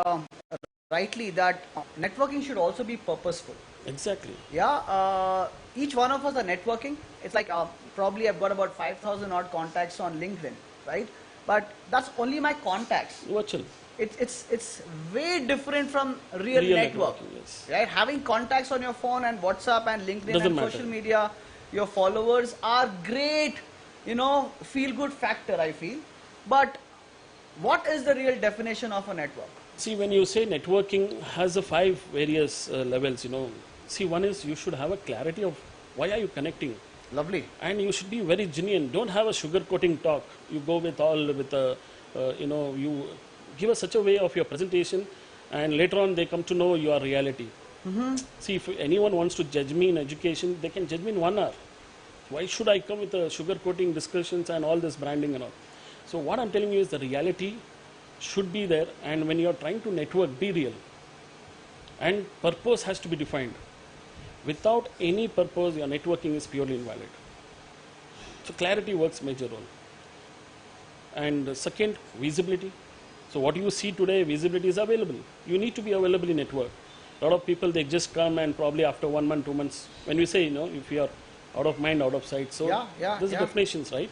rightly that networking should also be purposeful. Exactly. Yeah. Each one of us are networking. It's like probably I've got about 5,000 odd contacts on LinkedIn, right? But that's only my contacts. Virtual. It's way different from real network. Yes. Right? Having contacts on your phone and WhatsApp and LinkedIn Doesn't and matter. social media, your followers are great, feel good factor, I feel. But what is the real definition of a network? See, when you say networking has a 5 various levels, see, one is you should have a clarity of why are you connecting. Lovely. And you should be very genuine. Don't have a sugar-coating talk. You go with you give us such a way of your presentation, and later on they come to know your reality. See, if anyone wants to judge me in education, they can judge me in 1 hour. Why should I come with the sugar-coating discussions and all this branding and all? So what I'm telling you is the reality should be there, and when you're trying to network, be real. And purpose has to be defined. Without any purpose, your networking is purely invalid. So clarity works major role. And second, visibility. So what you see today, visibility is available. You need to be available in network. A lot of people, they just come and probably after 1 month, 2 months, when we say, if you are out of mind, out of sight. So there's definitions, right?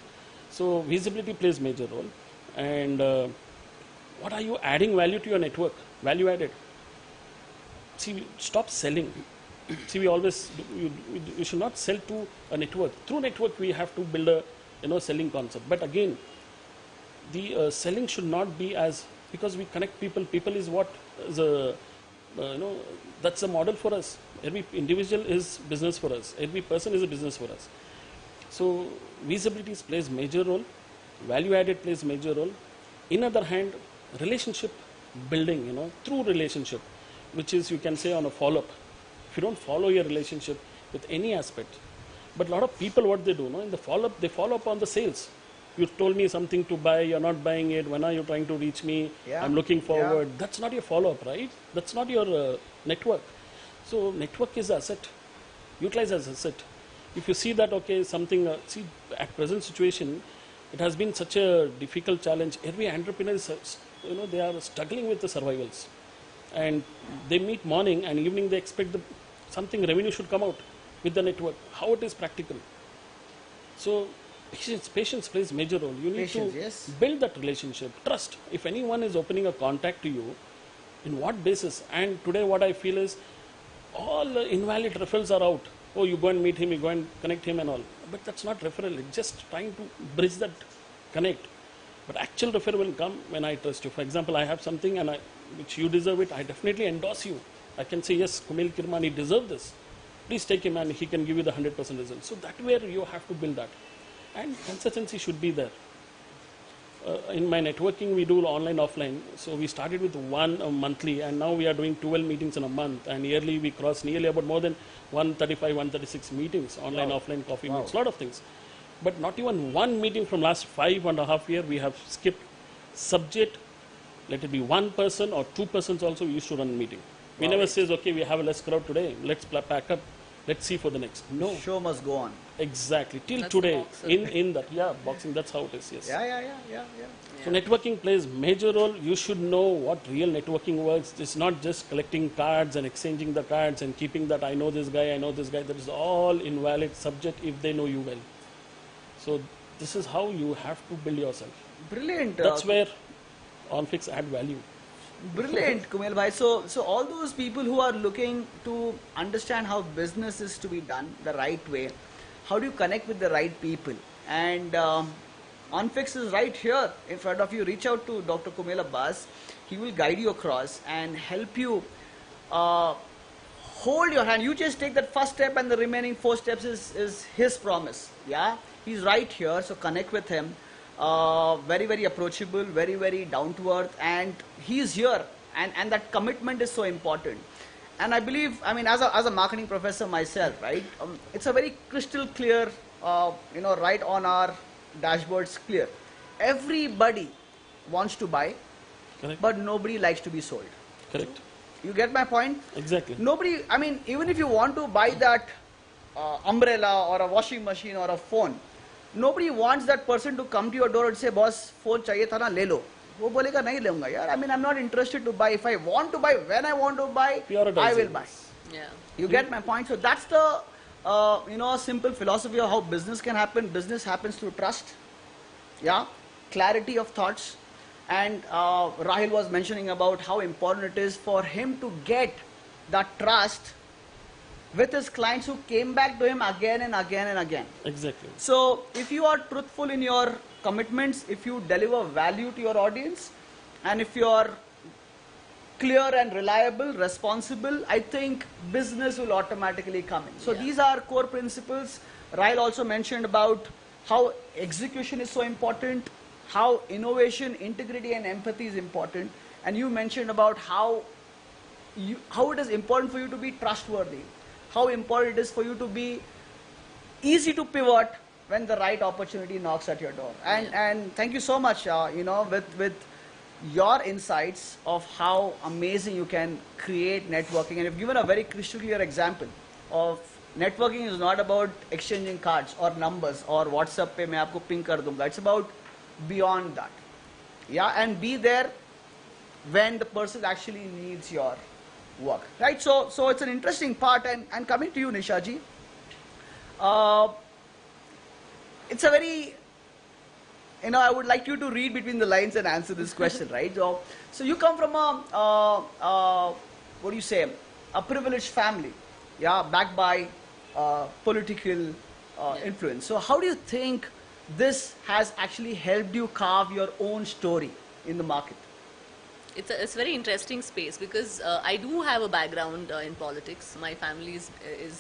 So visibility plays major role. And what are you adding value to your network? Value added. See, stop selling. See, we always, you should not sell to a network. Through network, we have to build a, selling concept. But again, the selling should not be as because we connect people. People is what is a, that's a model for us. Every individual is business for us. Every person is a business for us. So visibility plays major role, value added plays major role. In other hand, relationship building, through relationship, which is you can say on a follow-up. If you don't follow your relationship with any aspect, but a lot of people what they do, in the follow-up, they follow up on the sales. You told me something to buy, you're not buying it, when are you trying to reach me, I'm looking forward. That's not your follow-up, right? That's not your network. So network is asset, utilize as asset. If you see that, okay, something, see at present situation, it has been such a difficult challenge. Every entrepreneur is, they are struggling with the survivals. And they meet morning and evening they expect something revenue should come out with the network. How it is practical? So patience plays major role. You need to build that relationship, trust. If anyone is opening a contact to you, in what basis? And today what I feel is all invalid referrals are out. Oh, you go and meet him, you go and connect him and all. But that's not referral. It's just trying to bridge that connect. But actual referral will come when I trust you. For example, I have something and which you deserve it. I definitely endorse you. I can say, yes, Kumil Kirmani deserve this. Please take him and he can give you the 100% result. So that way you have to build that. And consistency should be there. In my networking, we do online, offline. So we started with one monthly, and now we are doing 12 meetings in a month. And yearly, we cross nearly about more than 135, 136 meetings, online, offline, coffee meets, a lot of things. But not even one meeting from last 5.5 years, we have skipped. Subject, let it be one person or two persons also, we used to run a meeting. We never says, okay, we have a less crowd today, let's pack up, let's see for the next. No. Show must go on. Exactly. Till That's today, in that, boxing, that's how it is, yes. Yeah. So networking plays major role. You should know what real networking works. It's not just collecting cards and exchanging the cards and keeping that I know this guy, I know this guy. That is all invalid subject if they know you well. So this is how you have to build yourself. Brilliant. That's where OnFix add value. Brilliant, Kumil bhai. So all those people who are looking to understand how business is to be done the right way, how do you connect with the right people? And OnFix is right here in front of you. Reach out to Dr. Kumil Abbas. He will guide you across and help you hold your hand. You just take that first step and the remaining 4 steps is his promise. Yeah, he's right here. So connect with him. Very, very approachable, very, very down to earth, and he's here. And that commitment is so important. And I believe, as a marketing professor myself, right, it's a very crystal clear, right on our dashboards clear. Everybody wants to buy, Correct. but nobody likes to be sold. Correct. You get my point? Exactly. Nobody, even if you want to buy that umbrella or a washing machine or a phone, nobody wants that person to come to your door and say, boss, phone chahiye tha na, le lo. वो बोलेगा नहीं लूंगा यार. I'm not interested to buy. If I want to buy, when I want to buy, I will buy. Yeah. You get my point? So that's the simple philosophy of how business can happen. Business happens through trust, clarity of thoughts, and Rahil was mentioning about how important it is for him to get that trust with his clients who came back to him again and again and again. Exactly. So if you are truthful in your commitments, if you deliver value to your audience, and if you are clear and reliable, responsible, I think business will automatically come in. So these are core principles. Rahil also mentioned about how execution is so important, how innovation, integrity and empathy is important, and you mentioned about how it is important for you to be trustworthy, how important it is for you to be easy to pivot when the right opportunity knocks at your door. And thank you so much, with your insights of how amazing you can create networking. And you've given a very crystal clear example of networking is not about exchanging cards or numbers or WhatsApp pe main aapko ping kar dunga. It's about beyond that. And be there when the person actually needs your work. Right? So it's an interesting part. And coming to you, Nishaji, it's a very, I would like you to read between the lines and answer this question, right? So you come from a privileged family, backed by political influence. So how do you think this has actually helped you carve your own story in the market? it's a very interesting space because I do have a background in politics. My family is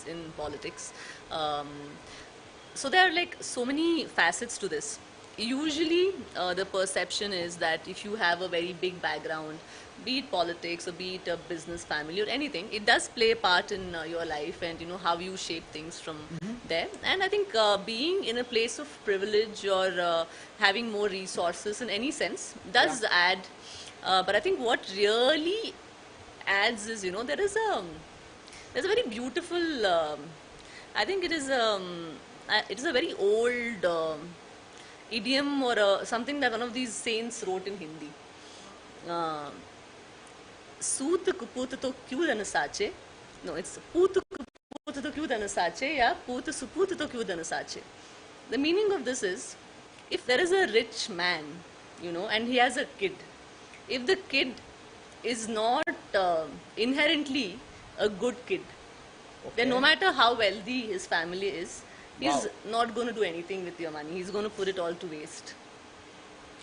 in politics. Um, so there are like so many facets to this. Usually, the perception is that if you have a very big background, be it politics or be it a business family or anything, it does play a part in your life and how you shape things from there. And I think being in a place of privilege or having more resources in any sense does add. But I think what really adds is there's a very beautiful. I think it is a very old idiom or something that one of these saints wrote in Hindi. सूत कुपूत तो क्यों धन साचे? No, it's पूत कुपूत तो क्यों धन साचे या पूत सुपूत तो क्यों धन साचे? The meaning of this is, if there is a rich man, and he has a kid, if the kid is not inherently a good kid, then no matter how wealthy his family is, he's not going to do anything with your money. He's going to put it all to waste.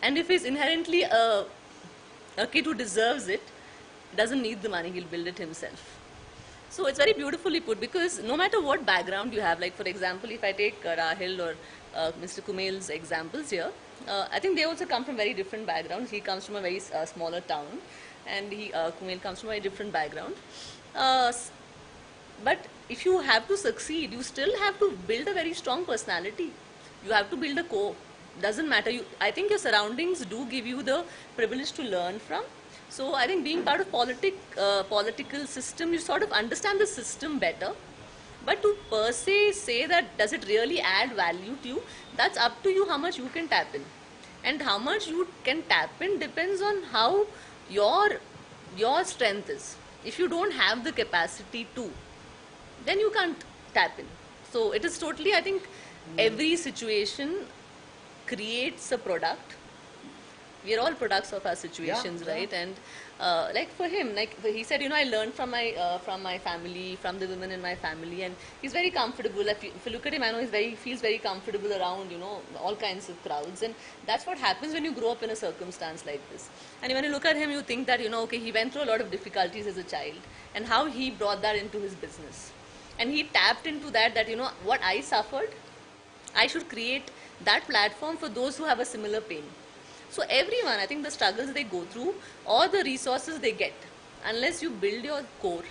And if he's inherently a kid who deserves it, doesn't need the money, he'll build it himself. So it's very beautifully put, because no matter what background you have, like for example, if I take Rahil or Mr. Kumail's examples here, I think they also come from very different backgrounds. He comes from a very smaller town, and Kumail comes from a very different background. But if you have to succeed, you still have to build a very strong personality. You have to build a core. Doesn't matter. I think your surroundings do give you the privilege to learn from. So I think being part of political system, you sort of understand the system better. But to per se say that does it really add value to you, that's up to you how much you can tap in. And how much you can tap in depends on how your strength is. If you don't have the capacity to, then you can't tap in. So it is totally, I think, every situation creates a product. We are all products of our situations, right? And like for him, like he said, I learned from my family, from the women in my family, and he's very comfortable. If you look at him, I know he feels very comfortable around, all kinds of crowds, and that's what happens when you grow up in a circumstance like this. And when you look at him, you think that okay, he went through a lot of difficulties as a child, and how he brought that into his business, and he tapped into that what I suffered, I should create that platform for those who have a similar pain. So everyone, I think the struggles they go through or the resources they get, unless you build your core,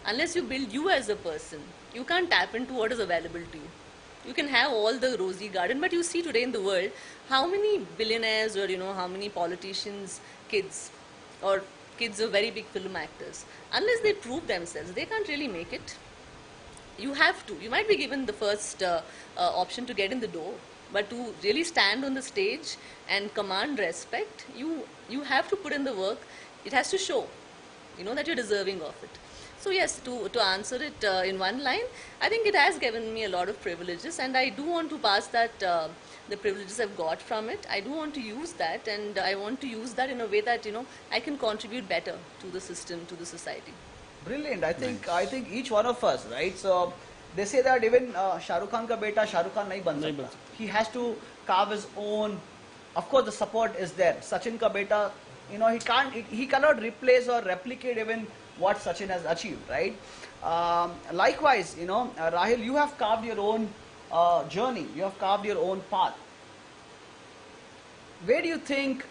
unless you build you as a person, you can't tap into what is available to you. You can have all the rosy garden, but you see today in the world, how many billionaires or how many politicians' kids or kids of very big film actors, unless they prove themselves, they can't really make it. You have to. You might be given the first option to get in the door, but to really stand on the stage and command respect, you have to put in the work. It has to show, that you're deserving of it. So yes, to answer it in one line, I think it has given me a lot of privileges, and I do want to pass that, the privileges I've got from it. I do want to use that, and I want to use that in a way that, I can contribute better to the system, to the society. Brilliant. I think each one of us, right? So they say that even Shah Rukh Khan ka beta Shah Rukh Khan nahi ban sakta. He has to carve his own. Of course, the support is there. Sachin ka beta, he cannot replace or replicate even what Sachin has achieved, right? Likewise, Rahil, you have carved your own journey. You have carved your own path. Where do you think,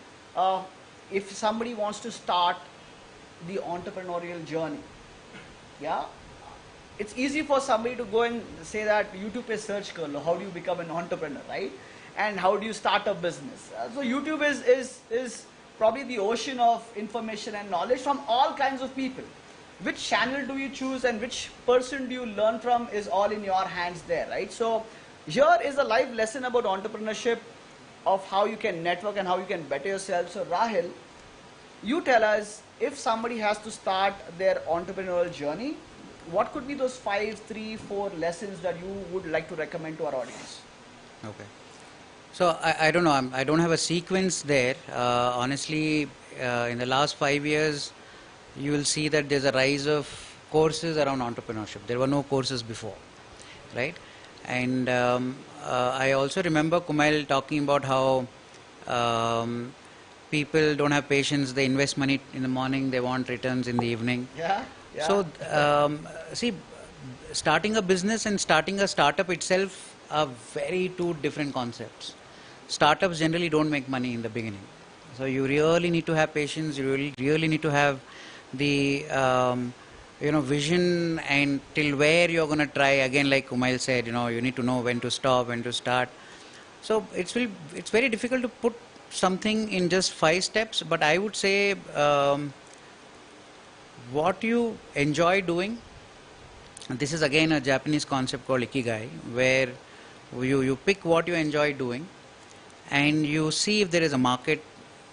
if somebody wants to start the entrepreneurial journey, it's easy for somebody to go and say that YouTube pe search kar lo, how do you become an entrepreneur, right? And how do you start a business? So YouTube is probably the ocean of information and knowledge from all kinds of people. Which channel do you choose and which person do you learn from is all in your hands there, right? So here is a live lesson about entrepreneurship, of how you can network and how you can better yourself. So Rahil, you tell us, if somebody has to start their entrepreneurial journey, what could be those 5, 3, 4 lessons that you would like to recommend to our audience? Okay. So I don't know, I don't have a sequence there. Honestly, in the last 5 years, you will see that there's a rise of courses around entrepreneurship. There were no courses before, right? And I also remember Kumail talking about how people don't have patience. They invest money in the morning. They want returns in the evening. Yeah. Yeah. So, see, starting a business and starting a startup itself are very two different concepts. Startups generally don't make money in the beginning. So you really need to have patience. You really need to have the vision and till where you're going to try. Again, like Kumail said, you need to know when to stop, when to start. So it's very difficult to put something in just 5 steps. But I would say what you enjoy doing. And this is again a Japanese concept called ikigai, where you pick what you enjoy doing and you see if there is a market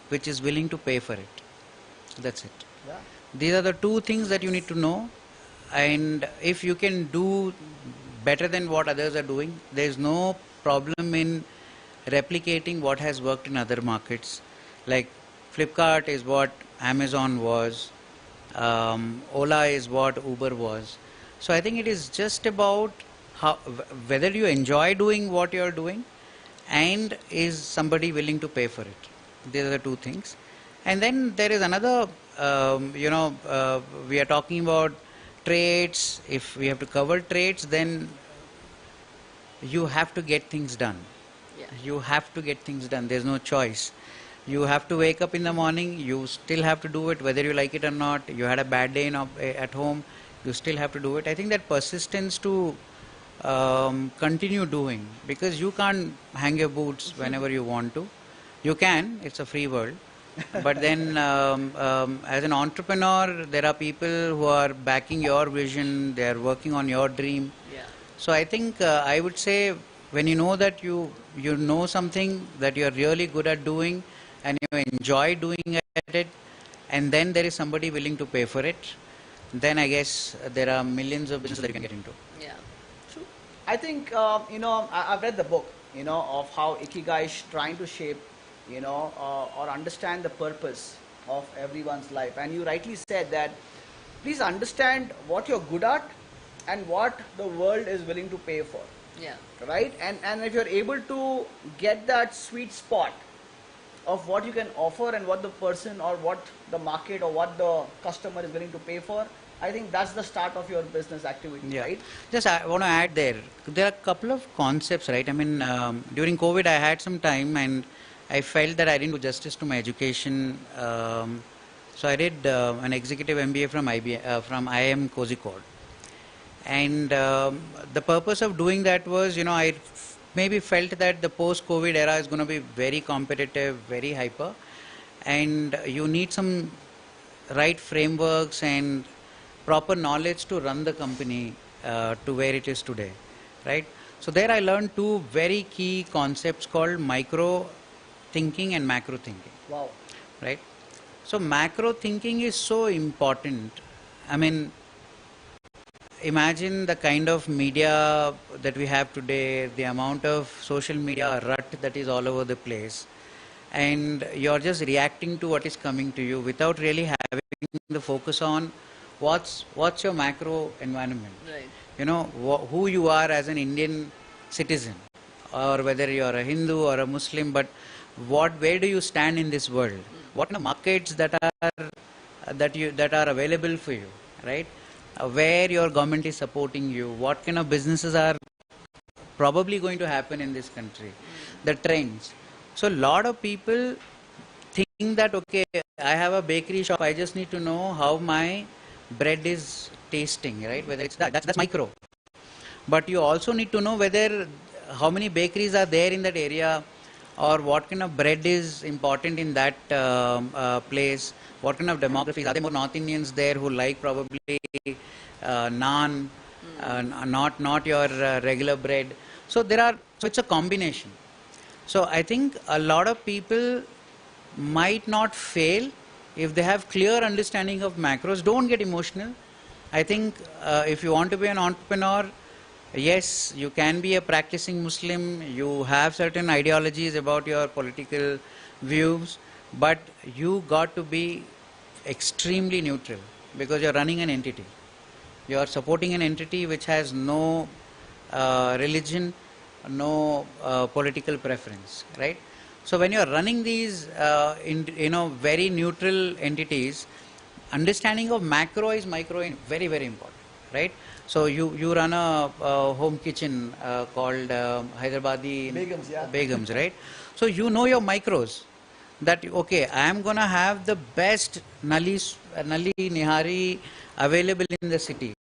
which is willing to pay for it. That's it. Yeah. These are the two things that you need to know. And if you can do better than what others are doing, there is no problem in replicating what has worked in other markets. Like Flipkart is what Amazon was, Ola is what Uber was. So I think it is just about whether you enjoy doing what you are doing and is somebody willing to pay for it. These are the two things. And then there is another, we are talking about trades. If we have to cover trades, then you have to get things done. Yeah. You have to get things done. There's no choice. You have to wake up in the morning. You still have to do it, whether you like it or not. You had a bad day at home. You still have to do it. I think that persistence to continue doing, because you can't hang your boots whenever you want to. You can. It's a free world. But then as an entrepreneur, there are people who are backing your vision. They are working on your dream. Yeah. So I think I would say when you know that you know something that you are really good at doing and you enjoy doing it, and then there is somebody willing to pay for it, then I guess there are millions of businesses that you can get into. Yeah. True. I think, I've read the book, of how Ikigai is trying to shape, or understand the purpose of everyone's life. And you rightly said that please understand what you're good at and what the world is willing to pay for. Yeah. Right? And if you're able to get that sweet spot of what you can offer and what the person or what the market or what the customer is willing to pay for, I think that's the start of your business activity, Yeah. right? Just I want to add there are a couple of concepts, right? I mean, during COVID, I had some time and I felt that I didn't do justice to my education. So I did an executive MBA from IIM Kozhikode. And the purpose of doing that was, I maybe felt that the post-COVID era is going to be very competitive, very hyper, and you need some right frameworks and proper knowledge to run the company to where it is today, right? So there I learned two very key concepts called micro thinking and macro thinking. Wow. Right? So macro thinking is so important. I mean, imagine the kind of media that we have today, the amount of social media rut that is all over the place, and you're just reacting to what is coming to you without really having the focus on what's your macro environment. Right. Who you are as an Indian citizen, or whether you're a Hindu or a Muslim, but where do you stand in this world? What kind of markets that are available for you, right? Where your government is supporting you, what kind of businesses are probably going to happen in this country, the trends. So a lot of people think that, okay, I have a bakery shop, I just need to know how my bread is tasting, right? Whether it's that's micro. But you also need to know how many bakeries are there in that area, or what kind of bread is important in that place, what kind of demographies. Are there more North Indians there who like probably naan, not your regular bread? So it's a combination. So I think a lot of people might not fail if they have clear understanding of macros. Don't get emotional. I think if you want to be an entrepreneur, yes, you can be a practicing Muslim, you have certain ideologies about your political views, but you got to be extremely neutral because you're running an entity. You're supporting an entity which has no religion, no political preference, right? So when you're running these, very neutral entities, understanding of macro is micro in very, very important, right? So you run a home kitchen called Hyderabadi Begums, yeah. Begums, right? So you know your micros. That okay, I am gonna have the best nali nihari available in the city,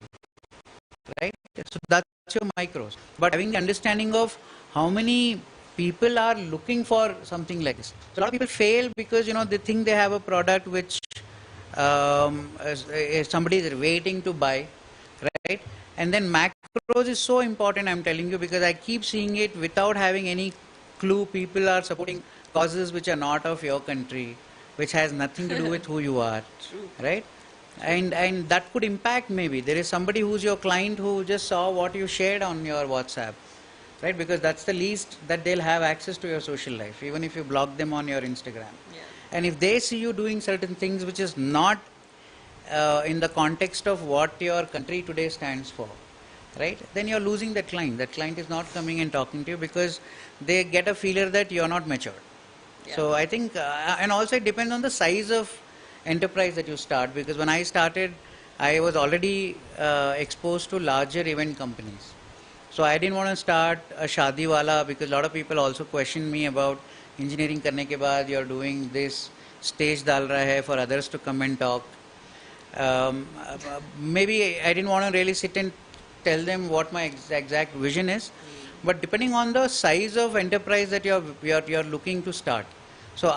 right? So that's your micros. But having the understanding of how many people are looking for something like this. So a lot of people fail because they think they have a product which somebody is waiting to buy, right? And then macros is so important. I'm telling you because I keep seeing it without having any clue. People are supporting causes which are not of your country, which has nothing to do with who you are, True. right? And that could impact. Maybe there is somebody who's your client who just saw what you shared on your WhatsApp, right? Because that's the least that they'll have access to your social life, even if you block them on your Instagram. Yeah. And if they see you doing certain things which is not in the context of what your country today stands for, right? Then you're losing that client. That client is not coming and talking to you because they get a feeler that you're not matured. Yeah. So I think, and also it depends on the size of enterprise that you start. Because when I started, I was already exposed to larger event companies. So I didn't want to start a shadi wala because a lot of people also questioned me about engineering karne ke baad you're doing this stage dal raha hai for others to come and talk. Maybe I didn't want to really sit and tell them what my exact vision is, but depending on the size of enterprise that you're looking to start. So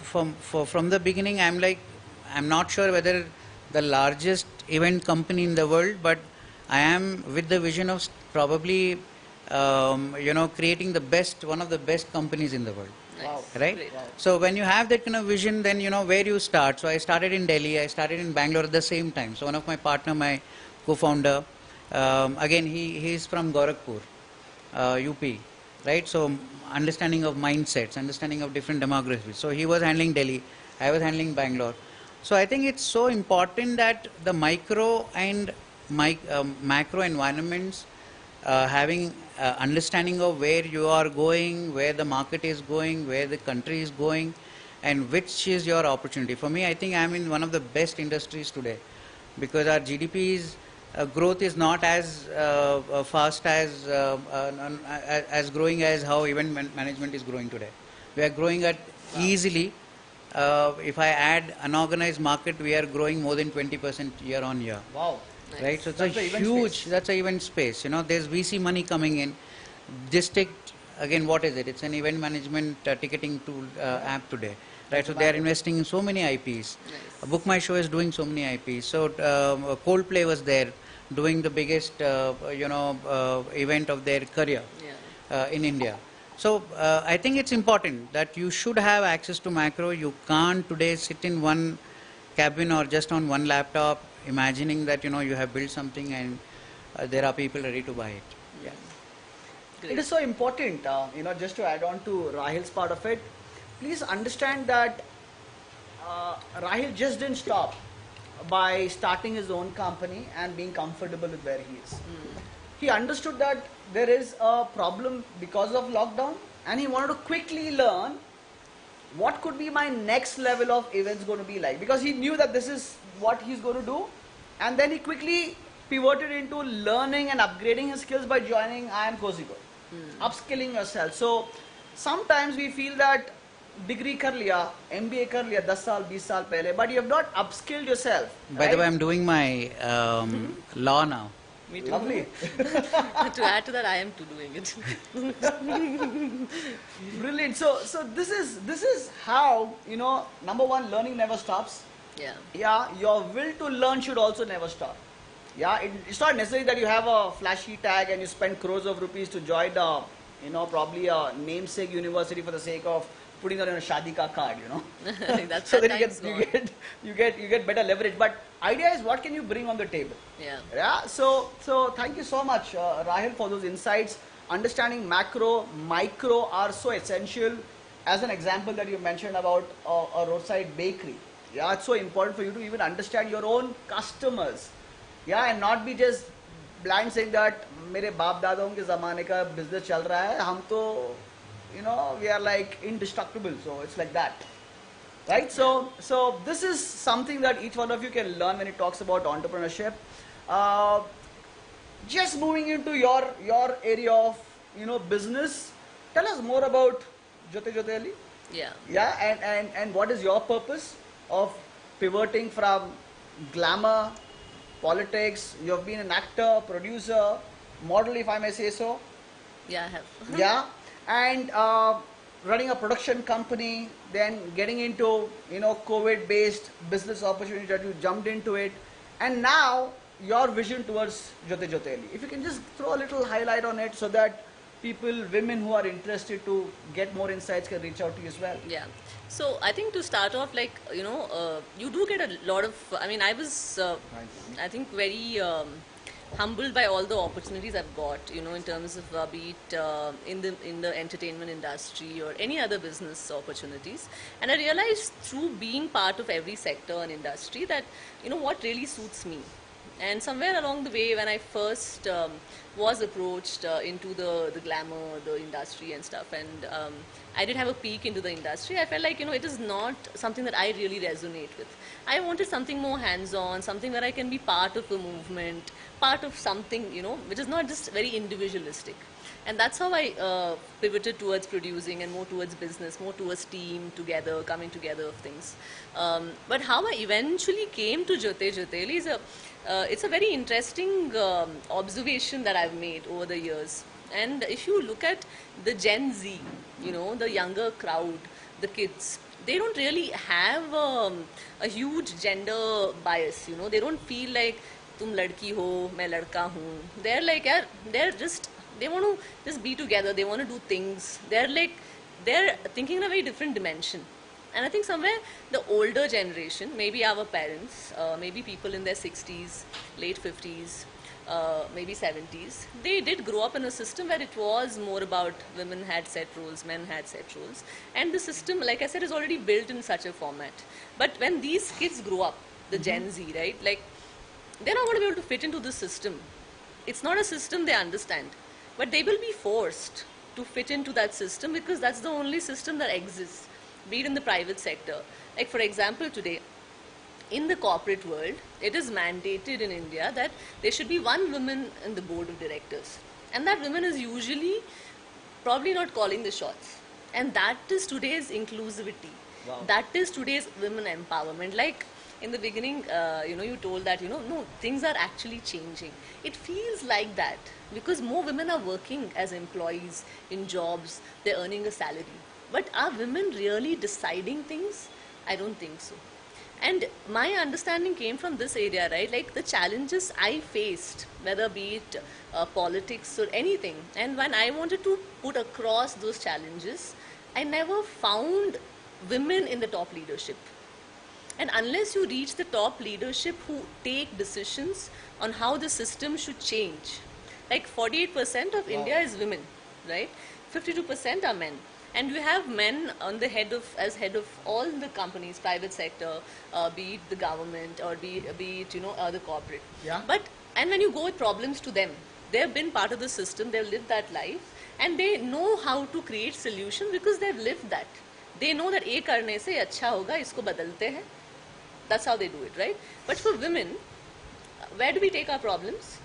from the beginning, I'm not sure whether the largest event company in the world, but I am with the vision of probably creating one of the best companies in the world. Wow. Right? Great. Wow. So when you have that kind of vision, then you know where you start. So I started in Delhi, I started in Bangalore at the same time. So one of my partner, my co-founder, again he's from Gorakhpur, UP, right? So understanding of mindsets, understanding of different demographics. So he was handling Delhi, I was handling Bangalore. So I think it's so important that the micro and macro environments having understanding of where you are going, where the market is going, where the country is going, and which is your opportunity. For me, I think I'm in one of the best industries today because our GDP's growth is not as fast as growing as how event management is growing today. We are growing at easily. If I add unorganized market, we are growing more than 20% year on year. Wow. Nice. Right, so it's That's a the event huge. space. That's an event space. There's VC money coming in. District again, what is it? It's an event management ticketing tool app today, right? So they are investing in so many IPs. Nice. Book My Show is doing so many IPs. So Coldplay was there doing the biggest event of their career Yeah. in India. So I think it's important that you should have access to macro. You can't today sit in one cabin or just on one laptop imagining that you have built something and there are people ready to buy it. Yes. Great. It is so important, just to add on to Rahil's part of it. Please understand that Rahil just didn't stop by starting his own company and being comfortable with where he is. He understood that there is a problem because of lockdown and he wanted to quickly learn what could be my next level of events going to be like, because he knew that this is what he's going to do, and then he quickly pivoted into learning and upgrading his skills by joining I Am Cozigo, upskilling yourself. So sometimes we feel that degree kar liya, MBA kar liya 10 saal 20 saal pehle, but you have not upskilled yourself. By the way, I'm doing my law now. Me too. Lovely. To add to that, I am too doing it. Brilliant. So this is how, number one, learning never stops. Yeah. Yeah, your will to learn should also never stop. Yeah, it's not necessary that you have a flashy tag and you spend crores of rupees to join probably a namesake university for the sake of putting that on a shadi ka card, That's so that that time's gone. you get better leverage. But idea is, what can you bring on the table? Yeah. Yeah. So thank you so much, Rahil, for those insights. Understanding macro, micro are so essential. As an example that you mentioned about a roadside bakery. Yeah, it's so important for you to even understand your own customers. Yeah, and not be just blind saying that मेरे बाप दादाओं के ज़माने का business चल रहा है, हम तो we are like indestructible. So it's like that. Right? So this is something that each one of you can learn when it talks about entrepreneurship. Uh, just moving into your area of business, tell us more about Jyote Jyoteli. Yeah. Yeah, and what is your purpose of pivoting from glamour, politics? You have been an actor, producer, model, if I may say so. Yeah, I have. Yeah, and running a production company, then getting into COVID-based business opportunity that you jumped into it, and now your vision towards Jyote Jyoteli. If you can just throw a little highlight on it so that people, women who are interested to get more insights can reach out to you as well. Yeah. So I think to start off, like, you do get a lot of, I mean, I was, I think, very humbled by all the opportunities I've got, in terms of be it in the entertainment industry or any other business opportunities. And I realized through being part of every sector and industry that, what really suits me. And somewhere along the way, when I first was approached into the glamour, the industry and stuff, and I did have a peek into the industry, I felt like, it is not something that I really resonate with. I wanted something more hands-on, something where I can be part of a movement, part of something, which is not just very individualistic. And that's how I pivoted towards producing and more towards business, more towards team together, coming together of things. But how I eventually came to Jyote Jyoteli is it's a very interesting observation that I've made over the years. And if you look at the Gen Z, the younger crowd, the kids, they don't really have a huge gender bias. They don't feel like तुम लड़की हो मैं लड़का हूँ. They're like, they want to just be together. They want to do things. They're thinking in a very different dimension. And I think somewhere the older generation, maybe our parents, maybe people in their 60s, late 50s, maybe 70s, they did grow up in a system where it was more about women had set roles, men had set roles. And the system, like I said, is already built in such a format. But when these kids grow up, the Gen Z, right, like, they're not going to be able to fit into this system. It's not a system they understand. But they will be forced to fit into that system because that's the only system that exists, be it in the private sector. Like, for example, today, in the corporate world, it is mandated in India that there should be one woman in the board of directors. And that woman is usually probably not calling the shots. And that is today's inclusivity. Wow. That is today's women empowerment. Like, in the beginning, you told that, no, things are actually changing. It feels like that because more women are working as employees in jobs, they're earning a salary. But are women really deciding things? I don't think so. And my understanding came from this area, right? Like the challenges I faced, whether be it politics or anything. And when I wanted to put across those challenges, I never found women in the top leadership. And unless you reach the top leadership who take decisions on how the system should change, like 48% of India is women, right? 52% are men. And you have men on the as head of all the companies, private sector, be it the government or be it, the corporate. Yeah. And when you go with problems to them, they've been part of the system, they've lived that life, and they know how to create solutions because they've lived that. They know that ये करने से अच्छा होगा, इसको बदलते हैं. That's how they do it, right? But for women, where do we take our problems?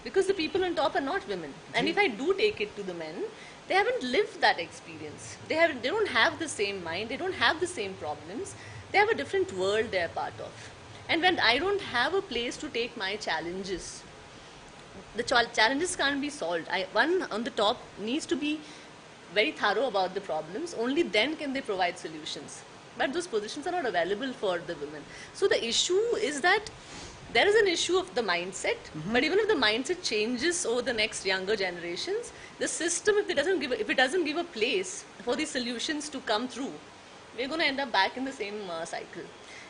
Because the people on top are not women. And if I do take it to the men, they haven't lived that experience. They don't have the same mind. They don't have the same problems. They have a different world they're part of. And when I don't have a place to take my challenges, the challenges can't be solved. One on the top needs to be very thorough about the problems. Only then can they provide solutions. But those positions are not available for the women. So the issue is that there is an issue of the mindset, but even if the mindset changes over the next younger generations, the system, if it doesn't give a place for these solutions to come through, we're going to end up back in the same cycle.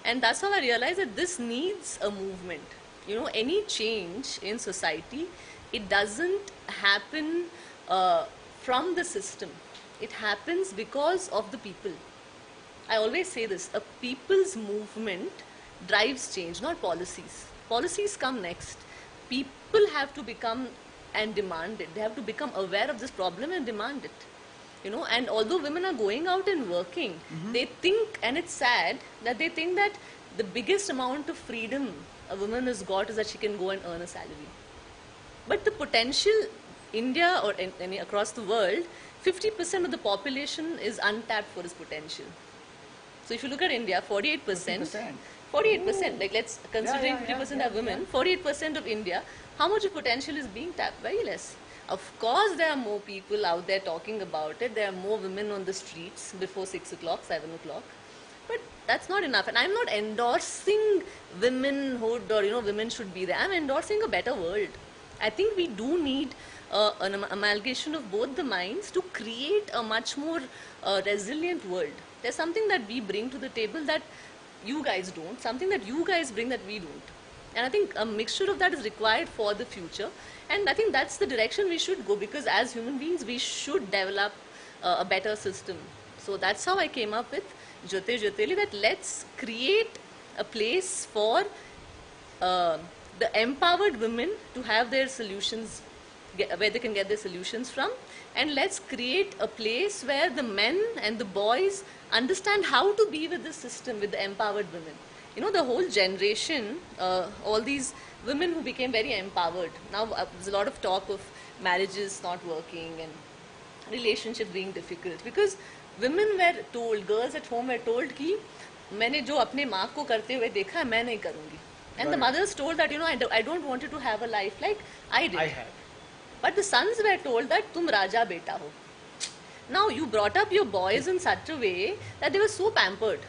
And that's how I realized that this needs a movement. Any change in society, it doesn't happen from the system. It happens because of the people. I always say this, a people's movement drives change, not policies. Policies come next. People have to become and demand it. They have to become aware of this problem and demand it. And although women are going out and working, they think, and it's sad that they think that the biggest amount of freedom a woman has got is that she can go and earn a salary. But the potential, India or any across the world, 50% of the population is untapped for its potential. So if you look at India, 48%, 50%. 48%, like let's considering Yeah, 50% are women, 48% of India, how much of potential is being tapped? Very less. Of course, there are more people out there talking about it. There are more women on the streets before 6 o'clock, 7 o'clock. But that's not enough. And I'm not endorsing womenhood or, women should be there. I'm endorsing a better world. I think we do need an amalgamation of both the minds to create a much more resilient world. There's something that we bring to the table that you guys don't, something that you guys bring that we don't. And I think a mixture of that is required for the future. And I think that's the direction we should go, because as human beings, we should develop a better system. So that's how I came up with Jyote Jyoteli, that let's create a place for the empowered women to have their solutions, where they can get their solutions from. And let's create a place where the men and the boys understand how to be with the system, with the empowered women. The whole generation, all these women who became very empowered. Now there's a lot of talk of marriages not working and relationships being difficult, because women were told, girls at home were told कि मैंने जो अपने माँ को करते हुए देखा है मैं नहीं करूँगी. And the mothers told that, I don't want you to have a life like I did. I had. But the sons were told that तुम राजा बेटा हो. Now you brought up your boys in such a way that they were so pampered,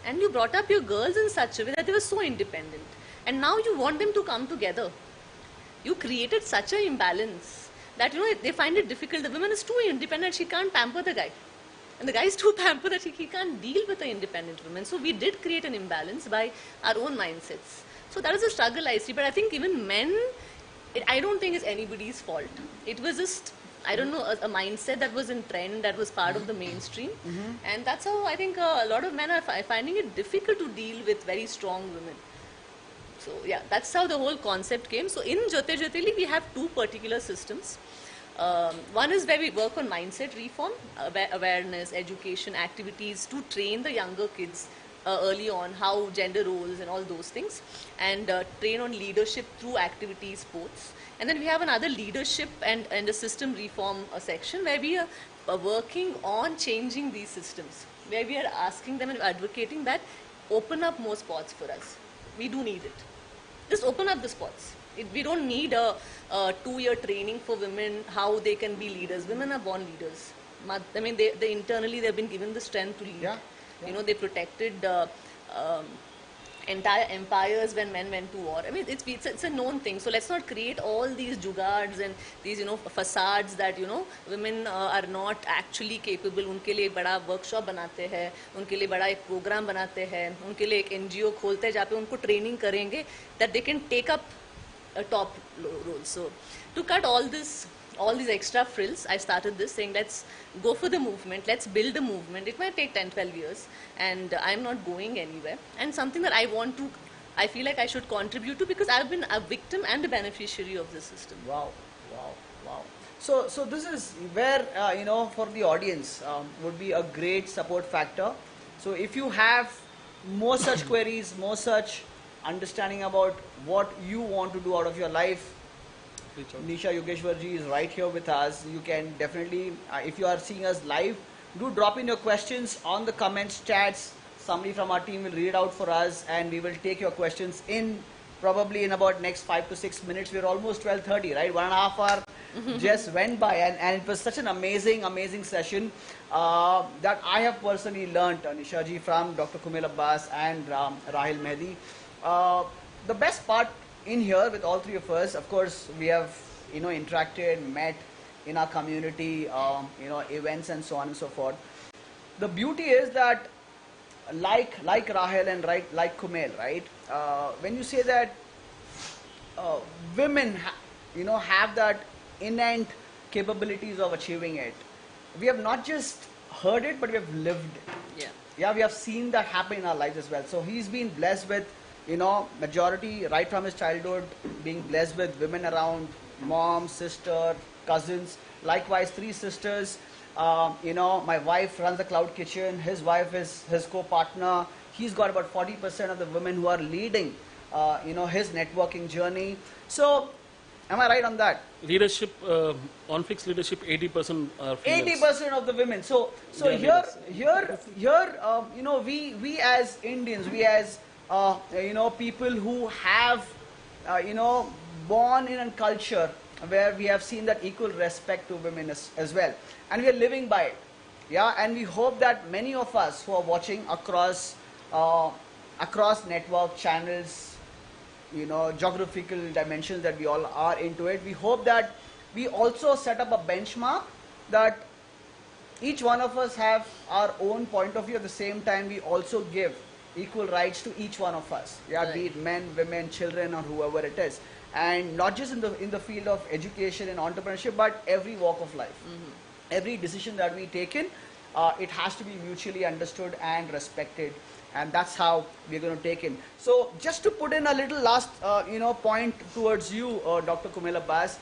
and you brought up your girls in such a way that they were so independent, and now you want them to come together. You created such an imbalance that they find it difficult. The woman is too independent, she can't pamper the guy, and the guy is too pampered that he can't deal with an independent woman. So we did create an imbalance by our own mindsets. So that is a struggle I see. But I think even men, I don't think it's anybody's fault. It was just, I don't know, a mindset that was in trend, that was part of the mainstream. And that's how I think a lot of men are finding it difficult to deal with very strong women. So yeah, that's how the whole concept came. So in Jyote Jyoteli, we have two particular systems. One is where we work on mindset reform, awareness, education, activities to train the younger kids early on, how gender roles and all those things, and train on leadership through activities, sports. And then we have another leadership and a system reform section where we are working on changing these systems, where we are asking them and advocating that open up more spots for us. We do need it. Just open up the spots. We don't need a 2-year training for women, how they can be leaders. Women are born leaders. I mean, they internally they've been given the strength to lead. Yeah. They protected entire empires when men went to war. I mean, it's a known thing. So let's not create all these jugards and these facades that women are not actually capable. उनके लिए एक बड़ा workshop बनाते हैं, उनके लिए बड़ा एक program बनाते हैं, उनके लिए एक NGO खोलते हैं जहाँ पे उनको training करेंगे that they can take up a top role. So to cut all these extra frills, I started this saying, let's go for the movement, let's build a movement. It might take 10-12 years, and I'm not going anywhere. And something that I feel like I should contribute to, because I've been a victim and a beneficiary of this system. Wow. So this is where, for the audience would be a great support factor. So if you have more such queries, more such understanding about what you want to do out of your life, Nisha Yogeshwarji is right here with us. You can definitely, if you are seeing us live, do drop in your questions on the comments chats. Somebody from our team will read it out for us, and we will take your questions in probably in about next 5 to 6 minutes. We're almost 12:30, right? 1.5 hour just went by, and it was such an amazing session that I have personally learnt, Nisha ji, from Dr. Kumail Abbas and Rahil Mehdi. The best part in here with all three of us, of course, we have interacted, met in our community, events and so on and so forth. The beauty is that like Rahel and like Kumail, right? When you say that women have that innate capabilities of achieving it, we have not just heard it, but we have lived it. Yeah, we have seen that happen in our lives as well. So he's been blessed with majority right from his childhood, being blessed with women around, mom, sister, cousins, likewise 3 sisters, My wife runs the cloud kitchen. His wife is his co-partner. He's got about 40% of the women who are leading, his networking journey. So, am I right on that? Leadership, on fixed leadership, 80% are females. 80% of the women. So They are here, we as Indians, we as people who have, born in a culture where we have seen that equal respect to women as well, and we are living by it. Yeah, and we hope that many of us who are watching across network channels, geographical dimensions that we all are into it, we hope that we also set up a benchmark that each one of us have our own point of view. At the same time, we also give equal rights to each one of us. Yeah, Right. be it men, women, children, or whoever it is, and not just in the field of education and entrepreneurship, but every walk of life. Every decision that we take in, it has to be mutually understood and respected, and that's how we're going to take in. So, just to put in a little last, point towards you, Dr. Kumela Bas,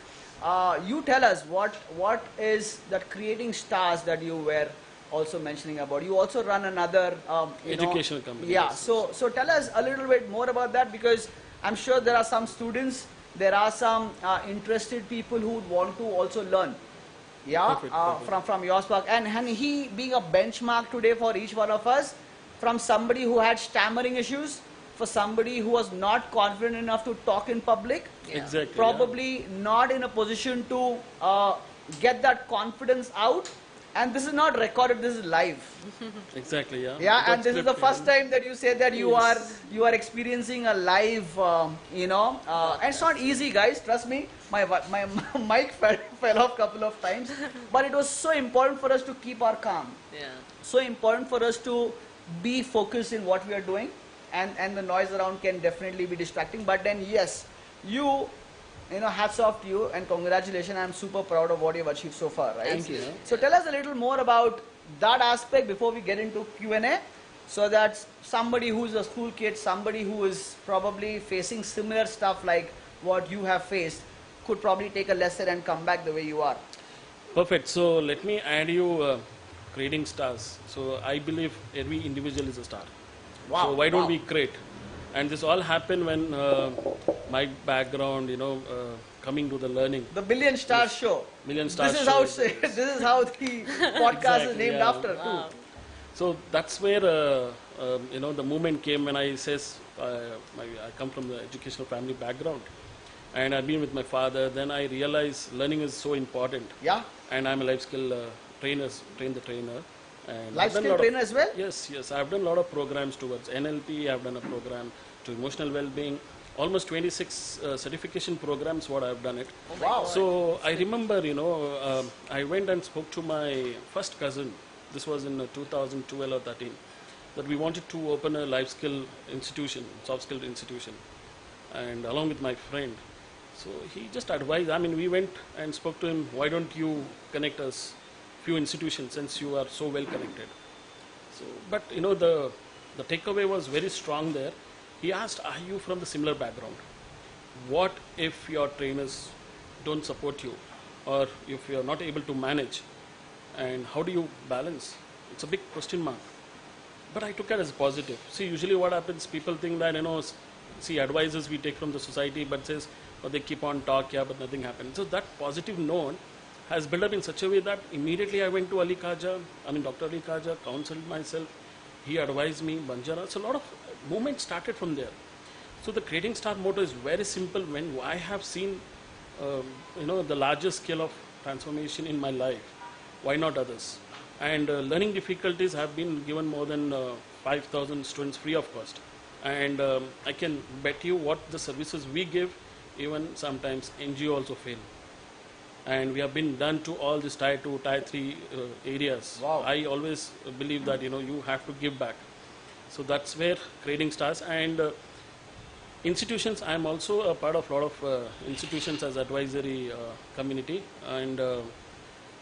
you tell us what is that creating stars that you were also mentioning about. You also run another Educational company. Yeah. Yes. So tell us a little bit more about that, because I'm sure there are some students, there are some interested people who would want to also learn. Yeah, Perfect. from your spark, and he being a benchmark today for each one of us, from somebody who had stammering issues, for somebody who was not confident enough to talk in public, Yeah. Exactly. probably not in a position to get that confidence out. And this is not recorded, this is live. Yeah. Exactly. Yeah. Yeah, Without and this is the script, first time that you say that you Yes. are experiencing a live, and it's not easy, guys. Trust me, my mic fell off a couple of times, but it was so important for us to keep our calm. Yeah. So important for us to be focused in what we are doing, and the noise around can definitely be distracting. But then yes, hats off to you and congratulations. I'm super proud of what you've achieved so far, right? Thank you. So tell us a little more about that aspect before we get into Q&A, so that somebody who's a school kid, somebody who is probably facing similar stuff like what you have faced, could probably take a lesson and come back the way you are. Perfect. So let me add you creating stars. So I believe every individual is a star. Wow. So why don't Wow. we create? And this all happened when my background, coming to the learning. The Billion Star Show. Million Star This is Show how is- this is how the podcast is Exactly, named yeah. after too. Wow. So that's where the movement came when I says I come from the educational family background, and I've been with my father. Then I realized learning is so important, Yeah. and I'm a life skill train the trainer. And Life I've done skill lot of- trainer as well? Yes. I've done a lot of programs towards NLP. I've done a program to emotional well-being. Almost 26 certification programs. What I've done it. Oh my Wow. God. So I remember, I went and spoke to my first cousin. This was in 2012 or 13, that we wanted to open a life skill institution, soft skill institution, and along with my friend. So he just advised. I mean, we went and spoke to him. Why don't you connect us few institutions since you are so well connected? So, but the takeaway was very strong there. He asked, "Are you from the similar background? What if your trainers don't support you, or if you are not able to manage, and how do you balance?" It's a big question mark. But I took it as positive. See, usually what happens, people think that, see, advices we take from the society, but says, oh, they keep on talking, yeah, but nothing happens. So that positive note has built up in such a way that immediately I went to Dr. Ali Kaja, counseled myself. He advised me, Banjara. So a lot of movement started from there. So the creating star motto is very simple. When I have seen, the largest scale of transformation in my life, why not others? And learning difficulties have been given more than 5,000 students free of cost. And I can bet you what the services we give, even sometimes NGO also fail. And we have been done to all these tier 2, tier 3 areas. Wow. I always believe that, you have to give back. So that's where creating starts. And institutions, I'm also a part of a lot of institutions as advisory community. And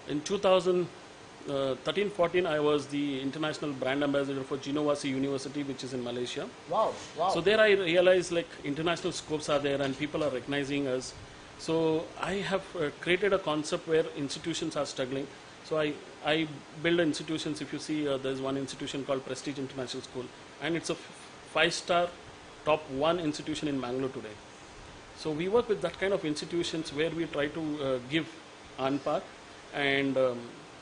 in 2013-14, I was the international brand ambassador for Jinowasi University, which is in Malaysia. Wow. Wow. So there I realized like international scopes are there and people are recognizing us. So I have created a concept where institutions are struggling. So I build institutions. If you see, there's one institution called Prestige International School, and it's a five-star top one institution in Bangalore today. So we work with that kind of institutions where we try to give unpack, and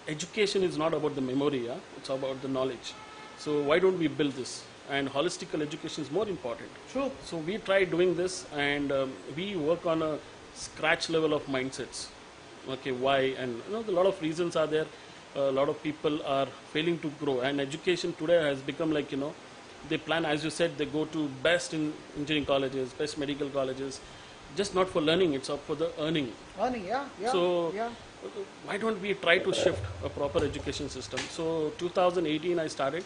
education is not about the memory, yeah? It's about the knowledge. So why don't we build this? And holistical education is more important. True. So we try doing this, and we work on a scratch level of mindsets. Okay, why? And a lot of reasons are there. A lot of people are failing to grow, and education today has become like, they plan, as you said, they go to best in engineering colleges, best medical colleges, just not for learning, it's up for the earning. Earning, yeah. So why don't we try to shift a proper education system? So 2018 I started,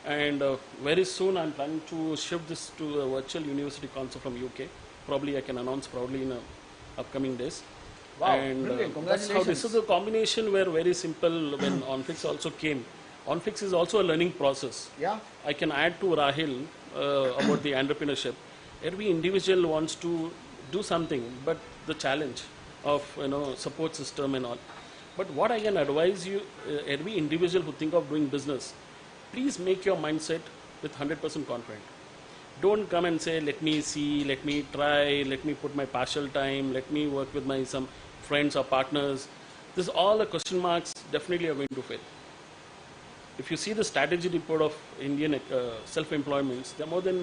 and very soon I'm planning to shift this to a virtual university concept from UK. Probably I can announce proudly in upcoming days. Wow, And brilliant. that's how Congratulations. this. So the combination were very simple when OnFix also came. OnFix is also a learning process. Yeah. I can add to Rahil about the entrepreneurship. Every individual wants to do something, but the challenge of support system and all. But what I can advise you, every individual who think of doing business, please make your mindset with 100% confident. Don't come and say, let me see, let me try, let me put my partial time, let me work with my some friends or partners. This all the question marks definitely are going to fail. If you see the strategy report of Indian self-employments, there are more than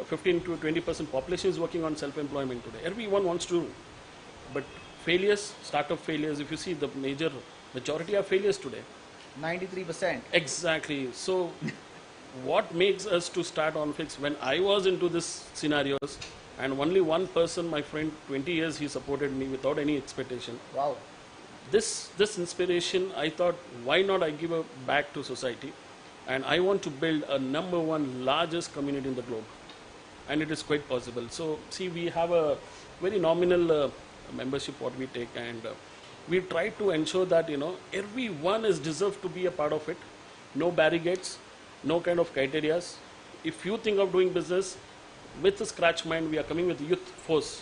15 to 20% population is working on self-employment today. Everyone wants to, but failures, startup failures, if you see the majority are failures today. 93%. Exactly. So what makes us to start OnFix? When I was into this scenarios, and only one person, my friend, 20 years, he supported me without any expectation. Wow. This inspiration, I thought, why not I give a back to society? And I want to build a number one largest community in the globe. And it is quite possible. So see, we have a very nominal membership what we take, and we try to ensure that everyone is deserved to be a part of it. No barricades, no kind of criterias. If you think of doing business with a scratch mind, we are coming with youth force.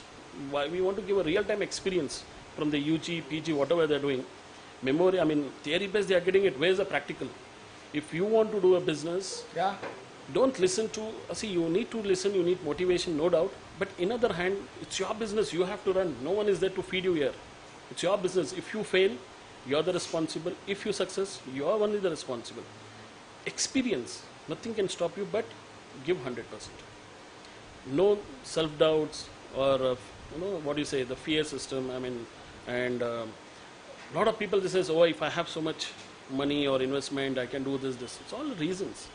Why we want to give a real-time experience from the UG, PG, whatever they're doing. Memory, theory based they are getting it. Where's the practical? If you want to do a business, Yeah. don't listen to, see, you need to listen, you need motivation, no doubt. But in other hand, it's your business, you have to run. No one is there to feed you here. It's your business. If you fail, you're the responsible. If you success, you are only the responsible. Experience, nothing can stop you, but give 100%. No self-doubts or, what do you say, the fear system, and a lot of people, they says, oh, if I have so much money or investment, I can do this. It's all reasons.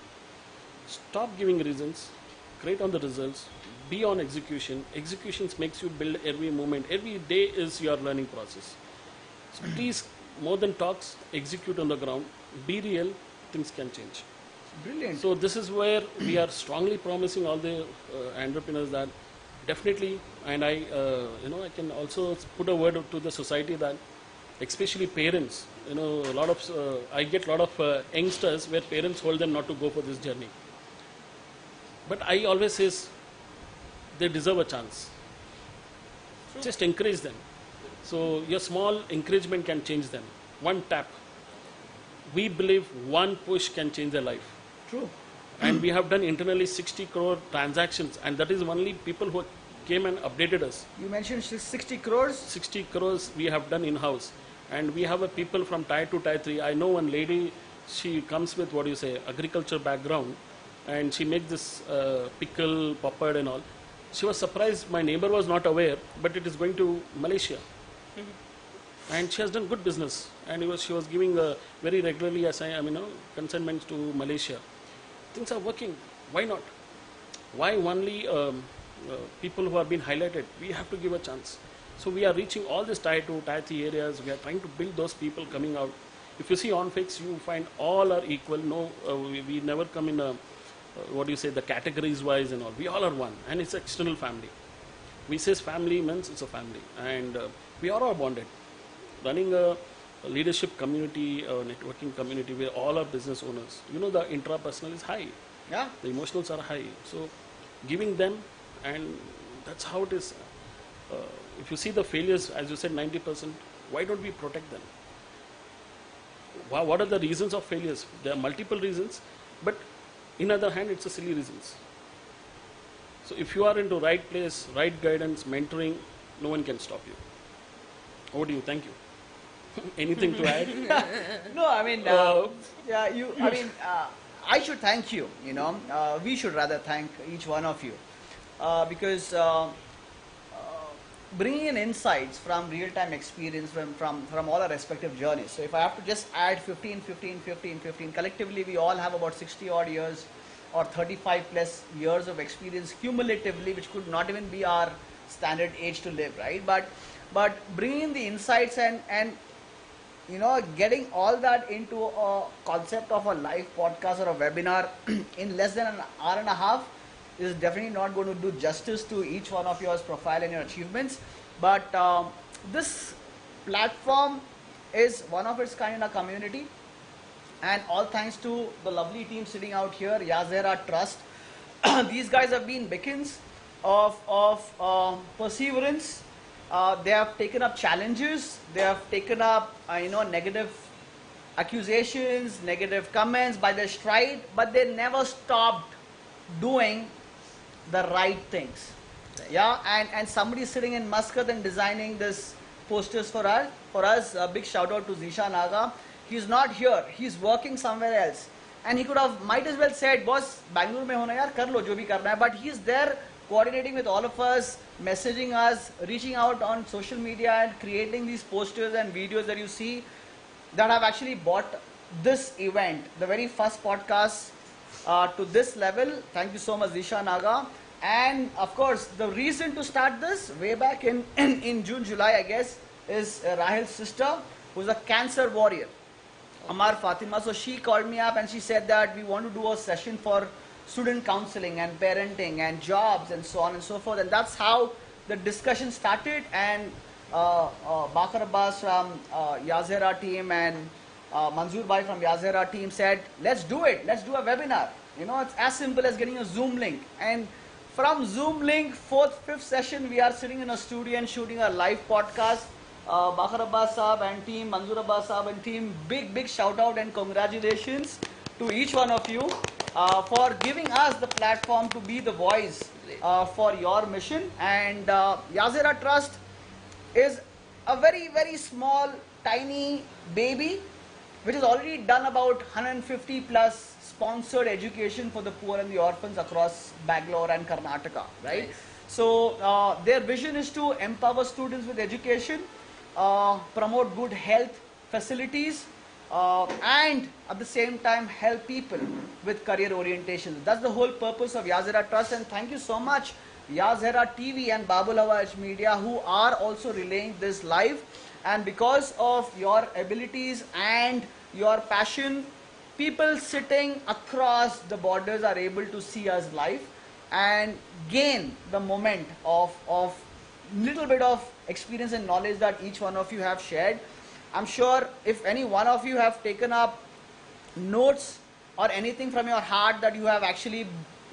Stop giving reasons, create on the results, be on execution. Executions makes you build every moment. Every day is your learning process. So please, more than talks, execute on the ground, be real, things can change. Brilliant. So this is where we are strongly promising all the entrepreneurs that definitely, and I can also put a word to the society that, especially parents, a lot of, I get a lot of youngsters where parents hold them not to go for this journey. But I always say they deserve a chance. Just encourage them. So your small encouragement can change them. One tap. We believe one push can change their life. True. And we have done internally 60 crore transactions, and that is only people who came and updated us. You mentioned 60 crores. 60 crores we have done in-house. And we have a people from Tier 2, Tier 3. I know one lady, she comes with, agriculture background, and she makes this pickle, papad and all. She was surprised, my neighbor was not aware, but it is going to Malaysia. And she has done good business, and she was giving very regularly consignments to Malaysia. Things are working. Why not? Why only people who have been highlighted? We have to give a chance. So we are reaching all these Tier 2, Tier 3 areas. We are trying to build those people coming out. If you see OnFix, you find all are equal. No, we never come in a, the categories wise and all. We all are one, and it's external family. We say family means it's a family, and we are all bonded. Running a leadership community, a networking community where all are business owners. The intrapersonal is high. Yeah. The emotionals are high. So giving them, and that's how it is. If you see the failures, as you said, 90%, why don't we protect them? What are the reasons of failures? There are multiple reasons, but in other hand, it's a silly reasons. So if you are into right place, right guidance, mentoring, no one can stop you. Over to you. Thank you. Anything to add? No, I mean, yeah, you. I mean, I should thank you. You know, we should rather thank each one of you because bringing in insights from real-time experience from all our respective journeys. So if I have to just add 15, 15, 15, 15, collectively we all have about 60 odd years or 35 plus years of experience cumulatively, which could not even be our standard age to live, right? But bringing in the insights and you know, getting all that into a concept of a live podcast or a webinar in less than an hour and a half is definitely not going to do justice to each one of yours profile and your achievements. But this platform is one of its kind in a community, and all thanks to the lovely team sitting out here, Zehra Trust. These guys have been beacons of perseverance. They have taken up challenges. They have taken up negative accusations, negative comments by their stride, but they never stopped doing the right things. Yeah, and somebody sitting in Muscat and designing this posters for us. A big shout out to Zisha Naga. He's not here. He's working somewhere else, and he might as well said, "Boss, Bangalore mein hona yaar, kar lo jo bhi karna hai." But he's there coordinating with all of us, messaging us, reaching out on social media, and creating these posters and videos that you see that have actually brought this event, the very first podcast, to this level. Thank you so much, Zisha Naga. And of course, the reason to start this way back in June, July, I guess, is Rahel's sister, who's a cancer warrior, Amar Fatima. So she called me up and she said that we want to do a session for student counseling and parenting and jobs and so on and so forth. And that's how the discussion started. And Bakar Abbas from Zehra team and Manzoor Bhai from Zehra team said, let's do it. Let's do a webinar. You know, it's as simple as getting a Zoom link. And from Zoom link, 4th, 5th session, we are sitting in a studio and shooting a live podcast. Bakar Abbas Saab and team, Manzoor Abbas Saab and team, big shout out and congratulations to each one of you for giving us the platform to be the voice for your mission. And Zehra Trust is a very small, tiny baby which has already done about 150 plus sponsored education for the poor and the orphans across Bangalore and Karnataka, right? Nice. So their vision is to empower students with education, promote good health facilities, and at the same time help people with career orientation. That's the whole purpose of Zehra Trust. And thank you so much, Zehra TV and Babul Hawaj Media, who are also relaying this live. And because of your abilities and your passion, people sitting across the borders are able to see us live and gain the moment of little bit of experience and knowledge that each one of you have shared. I'm sure if any one of you have taken up notes or anything from your heart that you have actually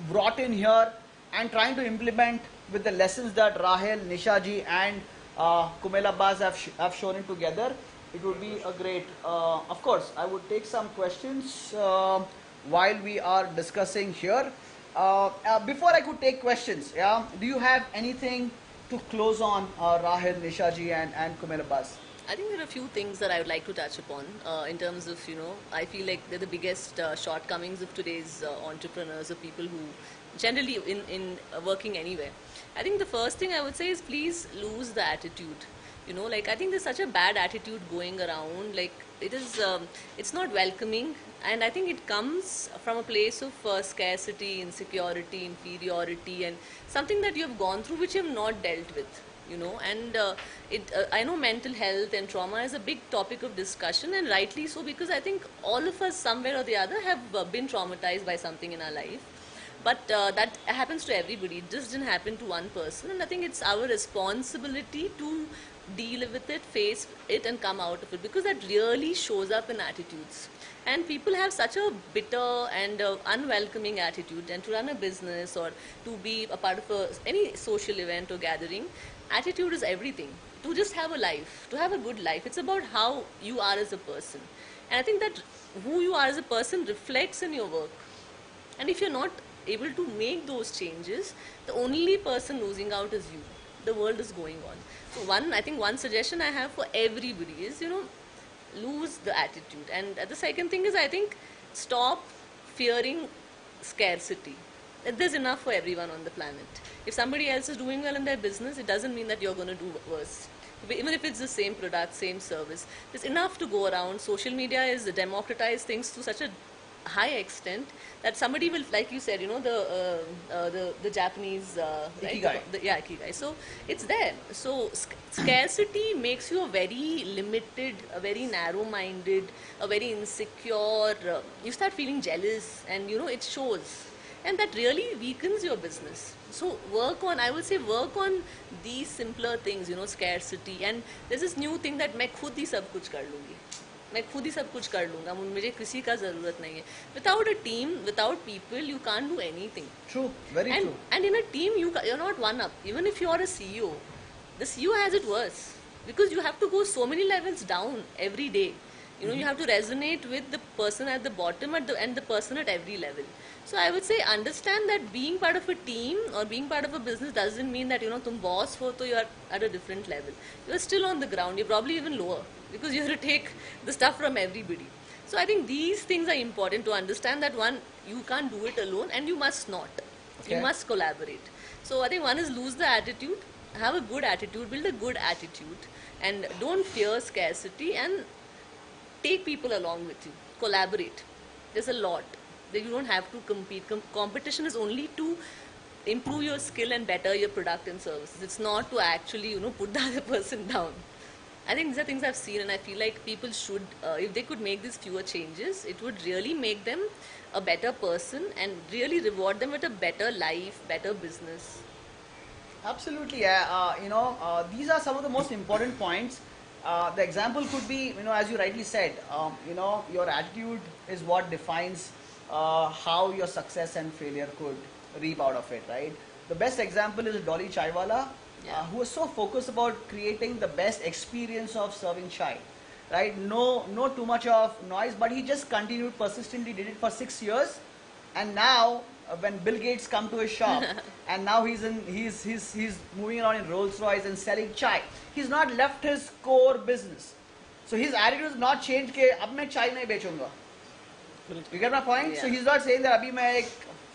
brought in here and trying to implement with the lessons that Rahel, Nishaji and Kumail Abbas have shown it together, it would be a great, of course, I would take some questions while we are discussing here. Before I could take questions, yeah, do you have anything to close on, Rahel, Nishaji and Kumail Abbas? I think there are a few things that I would like to touch upon in terms of, I feel like they're the biggest shortcomings of today's entrepreneurs or people who generally in working anywhere. I think the first thing I would say is please lose the attitude. I think there's such a bad attitude going around. Like it's not welcoming, and I think it comes from a place of scarcity, insecurity, inferiority, and something that you have gone through which you have not dealt with. And I know mental health and trauma is a big topic of discussion, and rightly so, because I think all of us somewhere or the other have been traumatized by something in our life. But that happens to everybody. It just didn't happen to one person, and I think it's our responsibility to deal with it, face it, and come out of it, because that really shows up in attitudes. And people have such a bitter and unwelcoming attitude, and to run a business or to be a part of any social event or gathering, attitude is everything. To just have a life, to have a good life, it's about how you are as a person. And I think that who you are as a person reflects in your work. And if you're not able to make those changes, the only person losing out is you. The world is going on. So I think one suggestion I have for everybody is, lose the attitude. And the second thing is, I think, stop fearing scarcity. That there's enough for everyone on the planet. If somebody else is doing well in their business, it doesn't mean that you're going to do worse. Even if it's the same product, same service, there's enough to go around. Social media is democratized things to such a high extent that somebody will, like you said, the Japanese Ikigai. right? Ikigai. So it's there. So scarcity makes you a very limited, a very narrow-minded, a very insecure. You start feeling jealous, and it shows, and that really weakens your business. So I would say work on these simpler things, scarcity. And there's this new thing that मैं खुद ही सब कुछ कर लूँगी, मैं खुद ही सब कुछ कर लूँगा, मुझे किसी का ज़रूरत नहीं है. Without a team, without people, you can't do anything. True, very true. And in a team, you're not one up. Even if you're a CEO, the CEO has it worse, because you have to go so many levels down every day. You have to resonate with the person at the bottom and the person at every level. So I would say understand that being part of a team or being part of a business doesn't mean that tum boss ho to you're at a different level. You're still on the ground. You're probably even lower, because you have to take the stuff from everybody. So I think these things are important to understand, that one, you can't do it alone, and you must not. Okay. You must collaborate. So I think one is lose the attitude, have a good attitude, build a good attitude, and don't fear scarcity, and take people along with you. Collaborate. There's a lot. You don't have to compete. Competition is only to improve your skill and better your product and services. It's not to actually, put the other person down. I think these are things I've seen, and I feel like people should, if they could make these fewer changes, it would really make them a better person and really reward them with a better life, better business. Absolutely. These are some of the most important points. The example could be, as you rightly said, your attitude is what defines how your success and failure could reap out of it, right? The best example is Dolly Chaiwala, who was so focused about creating the best experience of serving chai, right? No too much of noise, but he just continued persistently, did it for 6 years, and now when Bill Gates come to his shop, and now he's moving around in Rolls Royce and selling chai. He's not left his core business, so his attitude has not changed. Ke ab main chai nahi bechunga. You get my point? Yeah. So he's not saying that abhi main ek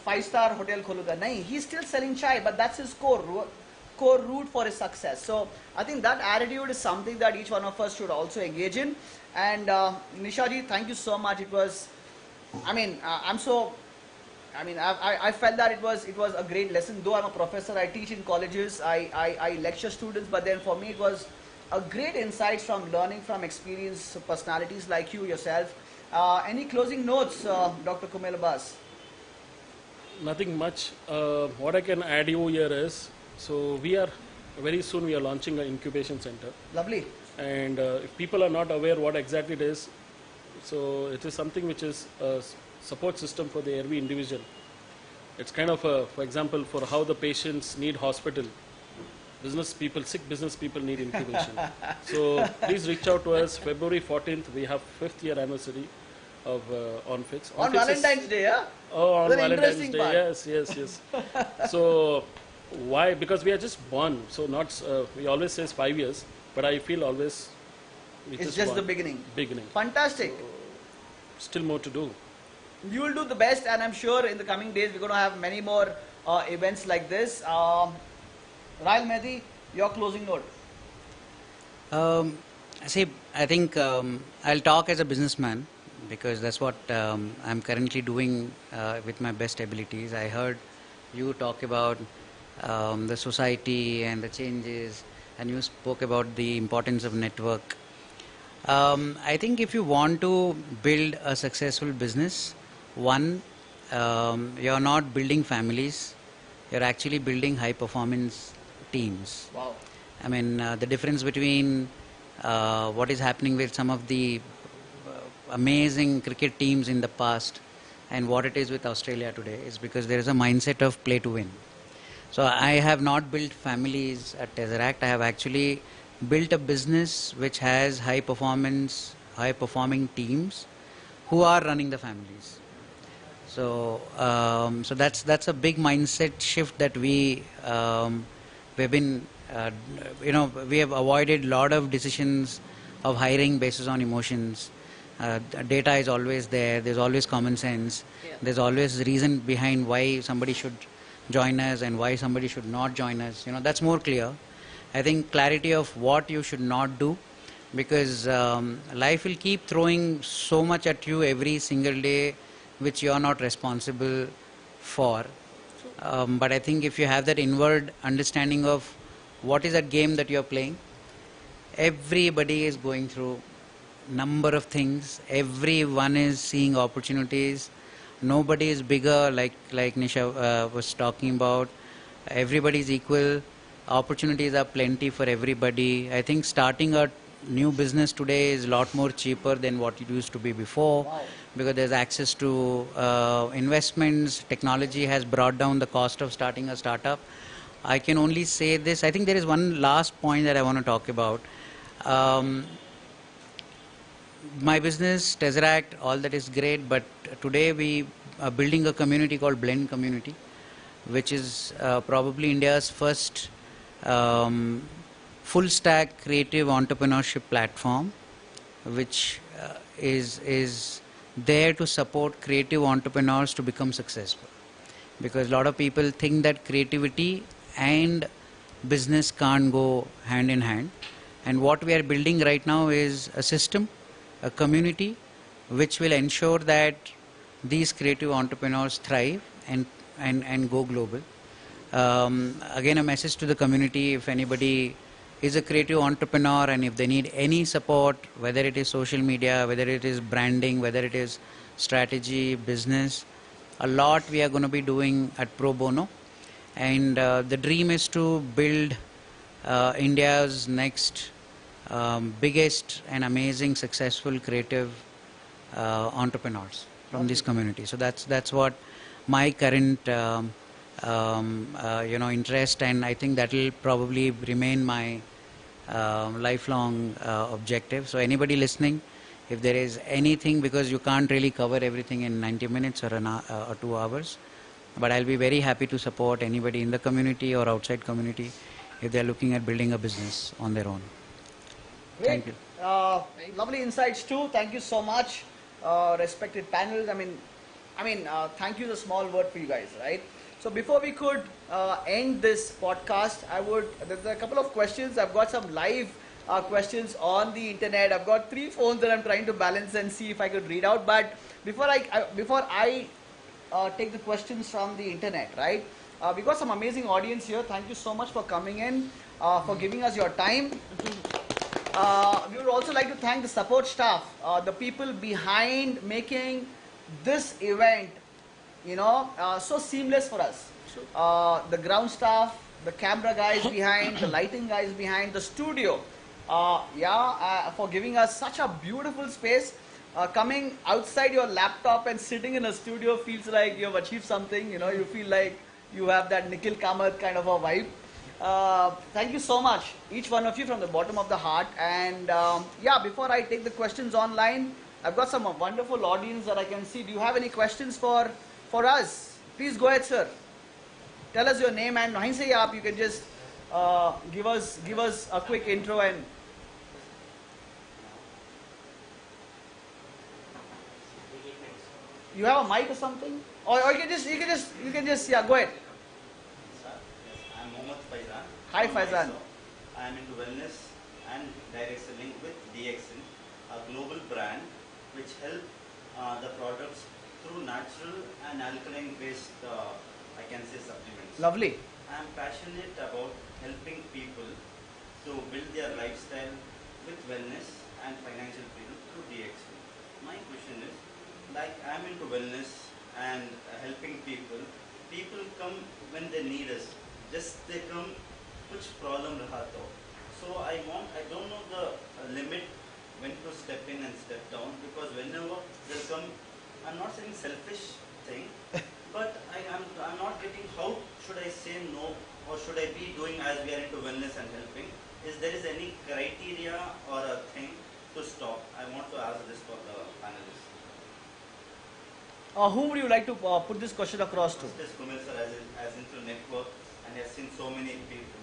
5-star hotel kholuga. Nahi, he's still selling chai, but that's his core route for his success. So I think that attitude is something that each one of us should also engage in. And Nisha ji, thank you so much. It was, I felt that it was a great lesson. Though I'm a professor, I teach in colleges, I lecture students, but then for me it was a great insights from learning from experienced personalities like you yourself. Any closing notes, Dr. Kumail Abbas? Nothing much. What I can add you here is, so very soon we are launching an incubation center. Lovely. And if people are not aware what exactly it is, so it is something which is a support system for every individual. It's kind of for example, for how the patients need hospital. Sick business people need incubation. So please reach out to us. February 14th, we have 5th year anniversary of OnFix. On Valentine's Day, yeah? Oh, on Very Valentine's interesting Day, part. yes. So why? Because we are just born. So not we always says 5 years, but I feel always It's just the beginning. Beginning. Fantastic. Still more to do. You will do the best, and I'm sure in the coming days we're going to have many more events like this. Rahul Mehdi, your closing note. I think I'll talk as a businessman, because that's what I'm currently doing with my best abilities. I heard you talk about the society and the changes, and you spoke about the importance of network. I think if you want to build a successful business, one, you're not building families, you're actually building high performance teams. Wow. I mean, the difference between what is happening with some of the amazing cricket teams in the past and what it is with Australia today is because there is a mindset of play to win. So I have not built families at Tesseract. I have actually built a business which has high performance high performing teams who are running the families. So, so that's a big mindset shift that we've been, we have avoided a lot of decisions of hiring basis on emotions. Data is always there. There's always common sense. Yeah. There's always reason behind why somebody should join us and why somebody should not join us. That's more clear. I think clarity of what you should not do, because life will keep throwing so much at you every single day which you are not responsible for. But I think if you have that inward understanding of what is that game that you are playing, everybody is going through number of things. Everyone is seeing opportunities. Nobody is bigger, like Nisha was talking about. Everybody is equal. Opportunities are plenty for everybody. I think starting a new business today is a lot more cheaper than what it used to be before. Wow. Because there's access to investments. Technology has brought down the cost of starting a startup. I can only say this. I think there is one last point that I want to talk about. My business, Tesseract, all that is great, but today we are building a community called Blend Community, which is probably India's first full stack creative entrepreneurship platform, which is there to support creative entrepreneurs to become successful. Because a lot of people think that creativity and business can't go hand in hand. And what we are building right now is a system, a community, which will ensure that these creative entrepreneurs thrive and go global. Again, a message to the community: if anybody is a creative entrepreneur and if they need any support, whether it is social media, whether it is branding, whether it is strategy, business, a lot we are going to be doing at Pro Bono. And the dream is to build India's next biggest and amazing successful creative entrepreneurs from this community. So that's what my current interest, and I think that will probably remain my lifelong objective. So anybody listening, if there is anything, because you can't really cover everything in 90 minutes or or 2 hours, but I'll be very happy to support anybody in the community or outside community if they're looking at building a business on their own. Great. Thank you. Lovely insights too. Thank you so much, respected panels. Thank you is a small word for you guys, right? So before we could end this podcast, there's a couple of questions. I've got some live questions on the internet. I've got 3 phones that I'm trying to balance and see if I could read out. But before I take the questions from the internet, right? We got some amazing audience here. Thank you so much for coming in, for giving us your time. We would also like to thank the support staff, the people behind making this event, so seamless for us. The ground staff, the camera guys behind, the lighting guys behind, the studio, for giving us such a beautiful space. Coming outside your laptop and sitting in a studio feels like you have achieved something. You feel like you have that Nikhil Kamath kind of a vibe. Thank you so much, each one of you, from the bottom of the heart. And before I take the questions online, I've got some wonderful audience that I can see. Do you have any questions for us? Please go ahead, sir. Tell us your name, and wahin se you can just give us a quick intro. And you have a mic or something, or you can just go ahead. I'm Mohammad Faizan. Hi, Faizan. I am into wellness and direct selling with DXN, a global brand which help the products through natural and alkaline-based, I can say, supplements. Lovely. I am passionate about helping people to build their lifestyle with wellness and financial freedom through DXN. My question is, like, I am into wellness and helping people. People come when they need us. Just they come, kuch problem raha to. So I don't know the limit when to step in and step down, because whenever they'll come, I'm not saying selfish thing, but I'm not getting how should I say no, or should I be doing as we are into wellness and helping. Is there any criteria or a thing to stop, I want to ask this for the panelists. Who would you like to put this question across to? First is Kumil sir, as into network, and has seen so many people,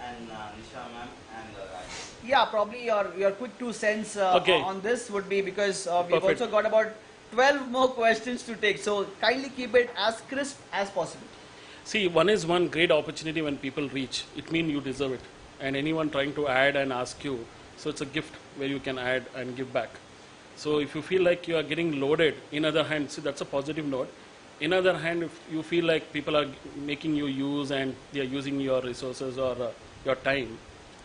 and Nisha ma'am and Raj. Yeah, probably your quick 2 cents Okay. on this would be, because we've Perfect. also got about 12 more questions to take. So kindly keep it as crisp as possible. See, one great opportunity when people reach. It means you deserve it. And anyone trying to add and ask you, so it's a gift where you can add and give back. So if you feel like you are getting loaded, in other hand, see that's a positive note. In other hand, if you feel like people are making you use and they are using your resources or your time,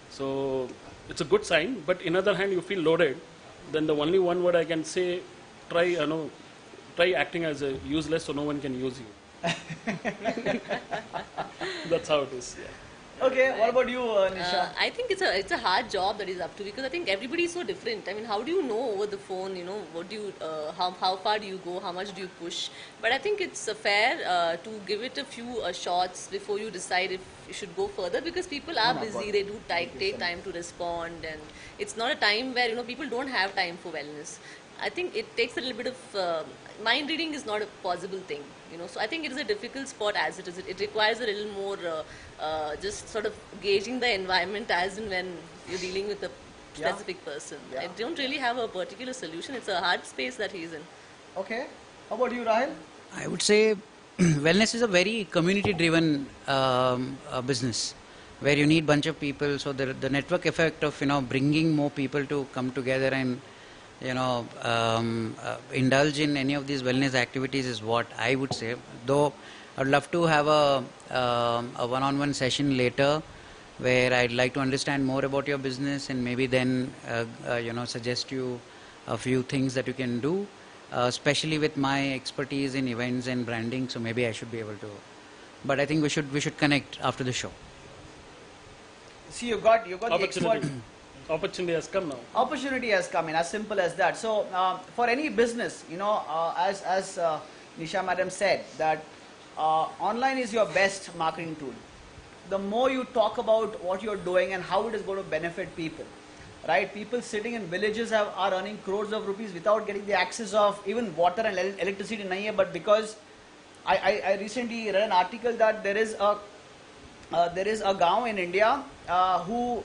so it's a good sign. But in other hand, you feel loaded, then the only one word I can say, try try acting as a useless so no one can use you. That's how it is. Yeah. Okay, what about you, Nisha? I think it's a hard job that he's up to, because I think everybody is so different. I mean, how do you know over the phone? You know, what do you how far do you go? How much do you push? But I think it's fair to give it a few shots before you decide if you should go further, because people are busy. They do take time to respond, and it's not a time where people don't have time for wellness. I think it takes a little bit of mind reading is not a possible thing, So I think it is a difficult spot as it is. It requires a little more just sort of gauging the environment as and when you're dealing with a specific person. Yeah. I don't really have a particular solution. It's a hard space that he's in. Okay, how about you, Rahil? I would say wellness is a very community-driven business where you need bunch of people. So the network effect of bringing more people to come together and indulge in any of these wellness activities is what I would say. Though I'd love to have a one-on-one session later where I'd like to understand more about your business and maybe then suggest you a few things that you can do, especially with my expertise in events and branding. So maybe I should be able to. But I think we should connect after the show. See, you got the expert. Opportunity has come now. Opportunity has come in, as simple as that. So for any business, as Nisha madam said, that online is your best marketing tool. The more you talk about what you're doing and how it is going to benefit people, right? People sitting in villages are earning crores of rupees without getting the access of even water and electricity. But because I recently read an article that there is a gaon in India who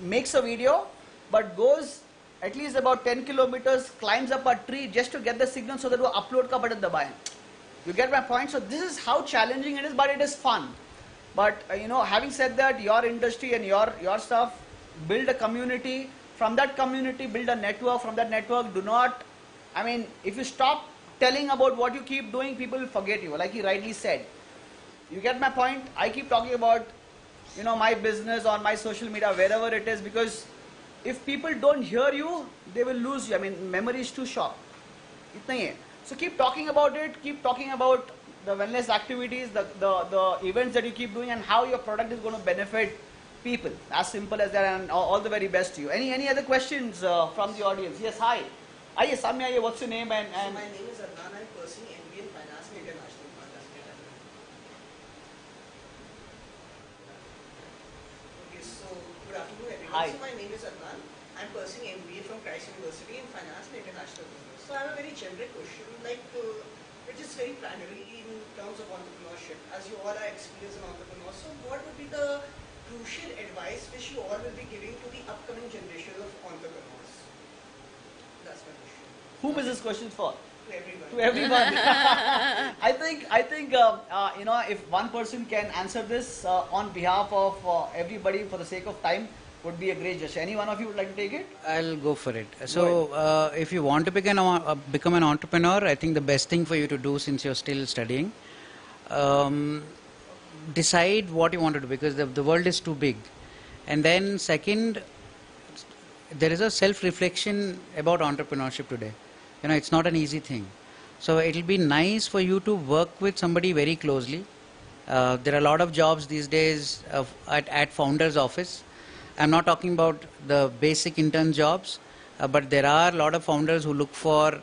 makes a video but goes at least about 10 kilometers, climbs up a tree just to get the signal so that वो upload का button दबाएं. You get my point? So this is how challenging it is, but it is fun. But having said that, your industry and your stuff, build a community. From that community, build a network. From that network, if you stop telling about what you keep doing, people will forget you, like he rightly said. You get my point? I keep talking about my business on my social media, wherever it is, because if people don't hear you, they will lose you. Memory is too short. Itna hi hai. So keep talking about it, keep talking about the wellness activities, the events that you keep doing and how your product is going to benefit people. As simple as that, and all the very best to you. Any other questions from the audience? Yes, hi. Aye, Samya, aye, what's your name? So my name is Adnan. I'm pursuing MBA in Finance and International Finance. Okay, so good afternoon everyone. Hi. So my name is Adnan. I'm pursuing MBA from Christ University in Finance and International Business. So I have a very generic question, which is very primarily in terms of entrepreneurship. As you all are experienced entrepreneurs, so what would be the crucial advice which you all will be giving to the upcoming generation of entrepreneurs? That's my question. Whom is this question for? To everyone. To everyone. I think if one person can answer this on behalf of everybody for the sake of time, would be a great gesture. Any one of you would like to take it? I'll go for it. So, if you want to become an entrepreneur, I think the best thing for you to do, since you're still studying, decide what you want to do, because the world is too big. And then second, there is a self-reflection about entrepreneurship today. It's not an easy thing. So it'll be nice for you to work with somebody very closely. There are a lot of jobs these days at founder's office. I'm not talking about the basic intern jobs, but there are a lot of founders who look for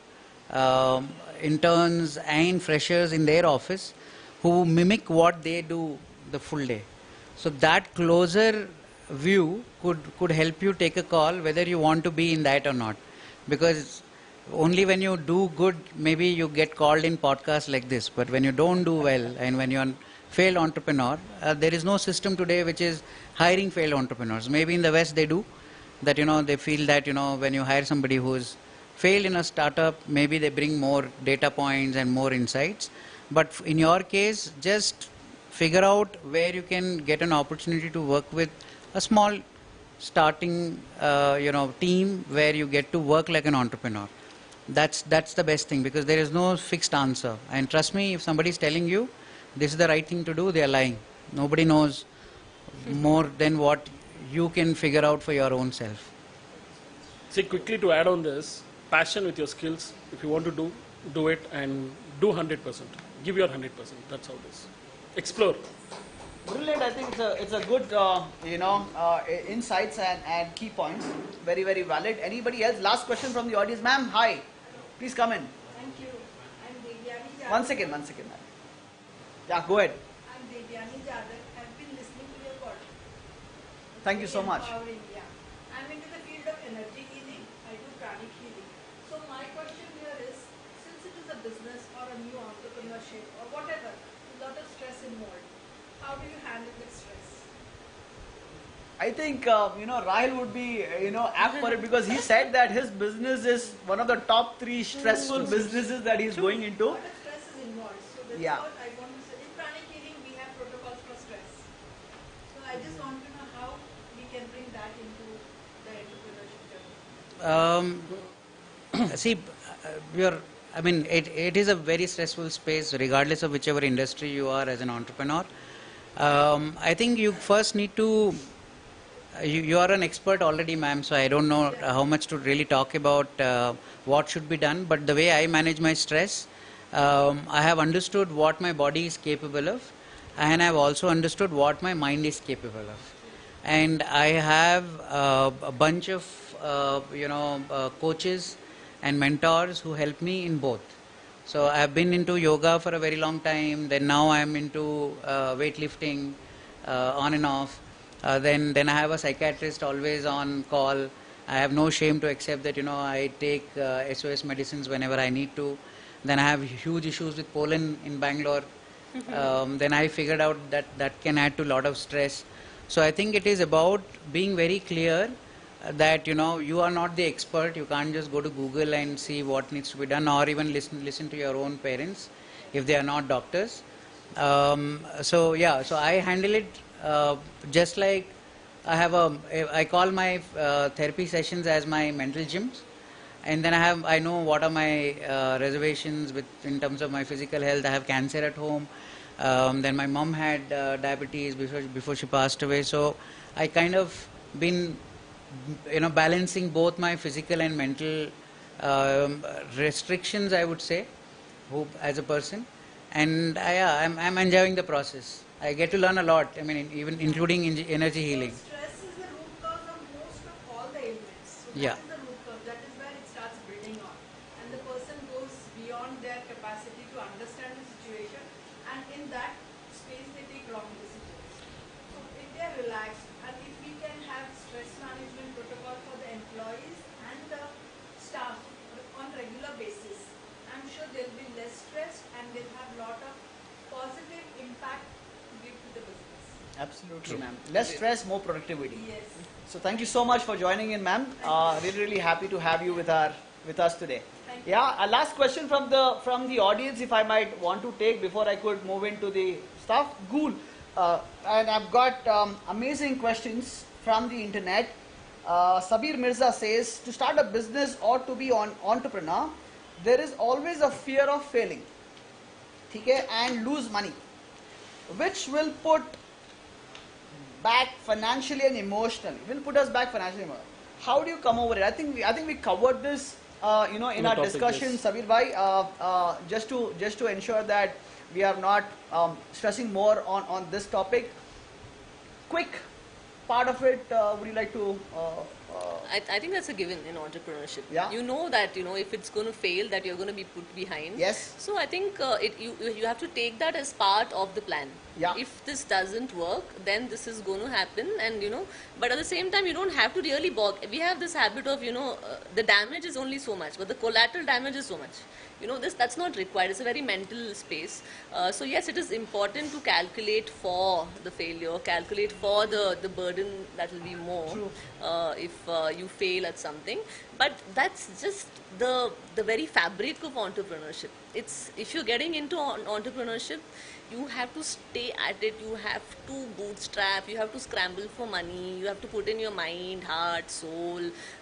interns and freshers in their office who mimic what they do the full day. So that closer view could help you take a call whether you want to be in that or not. Because only when you do good, maybe you get called in podcasts like this. But when you don't do well and when you're a failed entrepreneur, there is no system today which is hiring failed entrepreneurs. Maybe in the West they do, that they feel that when you hire somebody who's failed in a startup, maybe they bring more data points and more insights. But in your case, just figure out where you can get an opportunity to work with a small starting team where you get to work like an entrepreneur. That's the best thing, because there is no fixed answer. And trust me, if somebody is telling you this is the right thing to do, they are lying. Nobody knows more than what you can figure out for your own self. See, quickly to add on this, passion with your skills. If you want to do it and do 100%. Give your 100%. That's how it is. Explore. Brilliant. I think it's a good insights and key points. Very, very valid. Anybody else? Last question from the audience. Ma'am, hi. Please come in. Thank you. I'm Devyani Jadhav. One second, ma'am. Yeah, go ahead. I'm Devyani Jadhav. I've been listening to your podcast. Thank you so much. Empowering, yeah. I'm into the field of energy healing. I do pranic healing. So my question here is, since it is a business or a new entrepreneurship or whatever, a lot of stress involved. How do you handle with stress? I think Rahil would be apt for it, because he said that his business is one of the top 3 stressful businesses that he's going A into. lot of stress is involved. So that's Yeah. what I want to say. In pranic healing, we have protocols for stress. So I just want to know how we can bring that into the entrepreneurship journey. See, it is a very stressful space, regardless of whichever industry you are as an entrepreneur. I think you first need to, you are an expert already, ma'am, so I don't know how much to really talk about what should be done. But the way I manage my stress, I have understood what my body is capable of, and I have also understood what my mind is capable of. And I have a bunch of coaches and mentors who help me in both. So I've been into yoga for a very long time. Then now I'm into weightlifting, on and off. Then I have a psychiatrist always on call. I have no shame to accept that I take SOS medicines whenever I need to. Then I have huge issues with pollen in Bangalore. Then I figured out that can add to a lot of stress. So I think it is about being very clear that you are not the expert. You can't just go to Google and see what needs to be done, or even listen to your own parents if they are not doctors. So I handle it just like I call my therapy sessions as my mental gyms. And then I know what are my reservations in terms of my physical health. I have cancer at home. Then my mom had diabetes before she passed away. So I kind of been balancing both my physical and mental restrictions, I would say, as a person. And I'm enjoying the process. I get to learn a lot. Even including energy healing. So stress is the root cause of most of all the ailments. So Yeah. that is the root cause. That is where it starts building on. And the person goes beyond their capacity to understand the situation. And in that space, they take wrong decisions. So if they are relaxed, and if we can have stress management protocol for the employees and the staff on regular basis, I'm sure they'll be less stressed and they'll have a lot of positive impact to give to the business. Absolutely, ma'am. Less stress, more productivity. Yes. So thank you so much for joining in, ma'am. Really happy to have you with us today. Thank you. Yeah, a last question from the audience, if I might want to take before I could move into the stuff. Cool. And I've got amazing questions from the internet. Sabir Mirza says, to start a business or to be an entrepreneur, there is always a fear of failing, okay, and lose money, which will put back financially and emotionally. Will put us back financially. How do you come over it? I think we covered this, in our topic, discussion, yes. Sabir bhai. Just to ensure that we are not stressing more on this topic. Quick part of it. Would you like to I think that's a given in entrepreneurship. Yeah. You know that, if it's going to fail, that you're going to be put behind. Yes. So I think you have to take that as part of the plan. Yeah. If this doesn't work, then this is going to happen, and but at the same time, you don't have to really balk. We have this habit of, the damage is only so much, but the collateral damage is so much. That's not required. It's a very mental space. So yes, it is important to calculate for the failure, calculate for the burden that will be more if you fail at something. But that's just the very fabric of entrepreneurship. It's if you're getting into entrepreneurship, you have to stay at it. You have to bootstrap. You have to scramble for money. You have to put in your mind, heart, soul.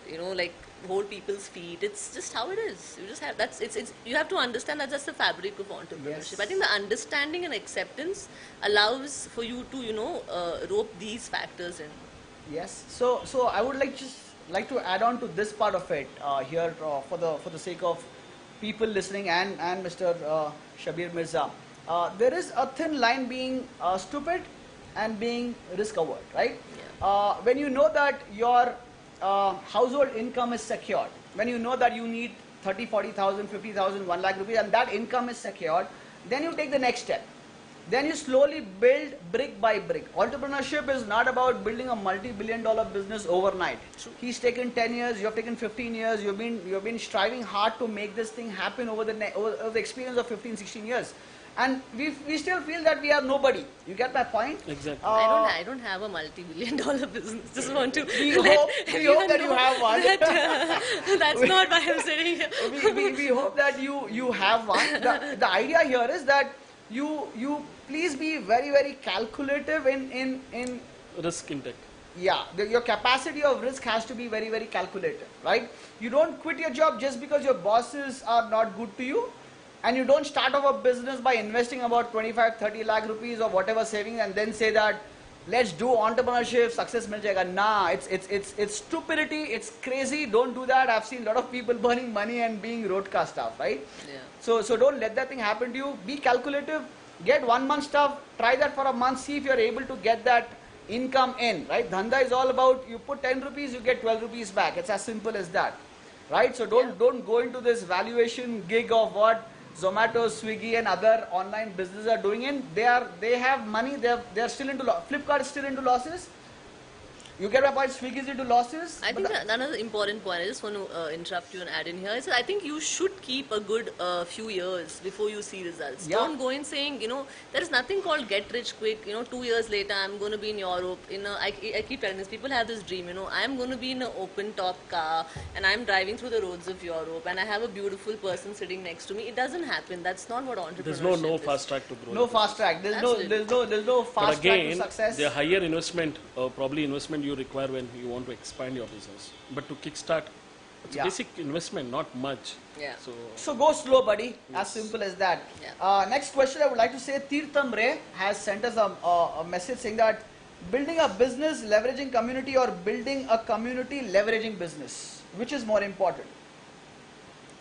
Like hold people's feet. It's just how it is. You just have it's you have to understand that that's the fabric of entrepreneurship. Yes. I think the understanding and acceptance allows for you to rope these factors in. Yes. So I would like to add on to this part of it here for the sake of people listening and Mr. Shabir Mirza. There is a thin line being stupid and being risk averse, right? Yeah. When you know that your household income is secured, when you know that you need 30, 40,000, 50,000, 1 lakh rupees, and that income is secured, then you take the next step. Then you slowly build brick by brick. Entrepreneurship is not about building a multi-billion-dollar business overnight. True. He's taken 10 years, you have taken 15 years, you've been striving hard to make this thing happen over the experience of 15, 16 years. And we still feel that we are nobody. You get my point? Exactly. I don't have a multi-billion-dollar business. Just want to We let hope everyone that you know have one. that, that's not why I'm sitting here. we hope that you have one. The idea here is that you please be very, very calculative in Risk intake. yeah, your capacity of risk has to be very, very calculated, right? You don't quit your job just because your bosses are not good to you, and you don't start off a business by investing about 25, 30 lakh rupees or whatever savings and then say that let's do entrepreneurship, success mil jayega. Nah, it's stupidity, it's crazy, don't do that. I've seen a lot of people burning money and being roadcast stuff, right? Yeah. So don't let that thing happen to you. Be calculative, get 1 month stuff, try that for a month, see if you're able to get that income in, right? Dhanda is all about you put 10 rupees, you get 12 rupees back. It's as simple as that, right? So don't go into this valuation gig of what Zomato, Swiggy and other online businesses are doing in. They have money, they're still into Flipkart is still into losses. You get my point? Swiggy is into losses. I think another important point, I just want to interrupt you and add in here, is that I think you should keep a good few years before you see results. Yeah. Don't go in saying, there is nothing called get rich quick, 2 years later I'm going to be in Europe. I keep telling this, people have this dream, I'm going to be in an open top car and I'm driving through the roads of Europe and I have a beautiful person sitting next to me. It doesn't happen. That's not what entrepreneurship There's is. no fast track to growth. No fast track. There's no But fast track to again, success. the higher investment, probably investment you require when you want to expand your business. But to kickstart, it's Yeah. basic investment, not much. Yeah. So go slow, buddy. As simple as that. Yeah. Next question I would like to say, Tirtham Ray has sent us a message saying that building a business leveraging community or building a community leveraging business, which is more important?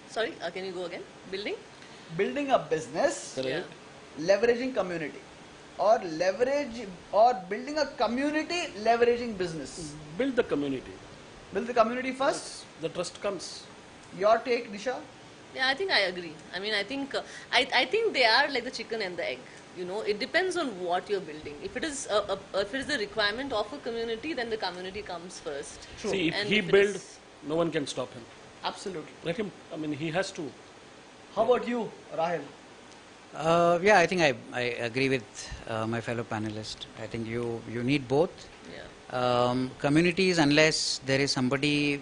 Sorry, can you go again? Building a business, Correct. leveraging community, or building a community leveraging business. Build the community. Build the community first. The trust comes. Your take, Nisha? Yeah, I think I agree. I mean, I think they are like the chicken and the egg. It depends on what you're building. If it is the requirement of a community, then the community comes first. True. See, if And he if it build, is- no one can stop him. Absolutely. Let him, he has to. How about you, Rahil? Yeah, I think I agree with my fellow panelist. I think you need both. Yeah. Communities, unless there is somebody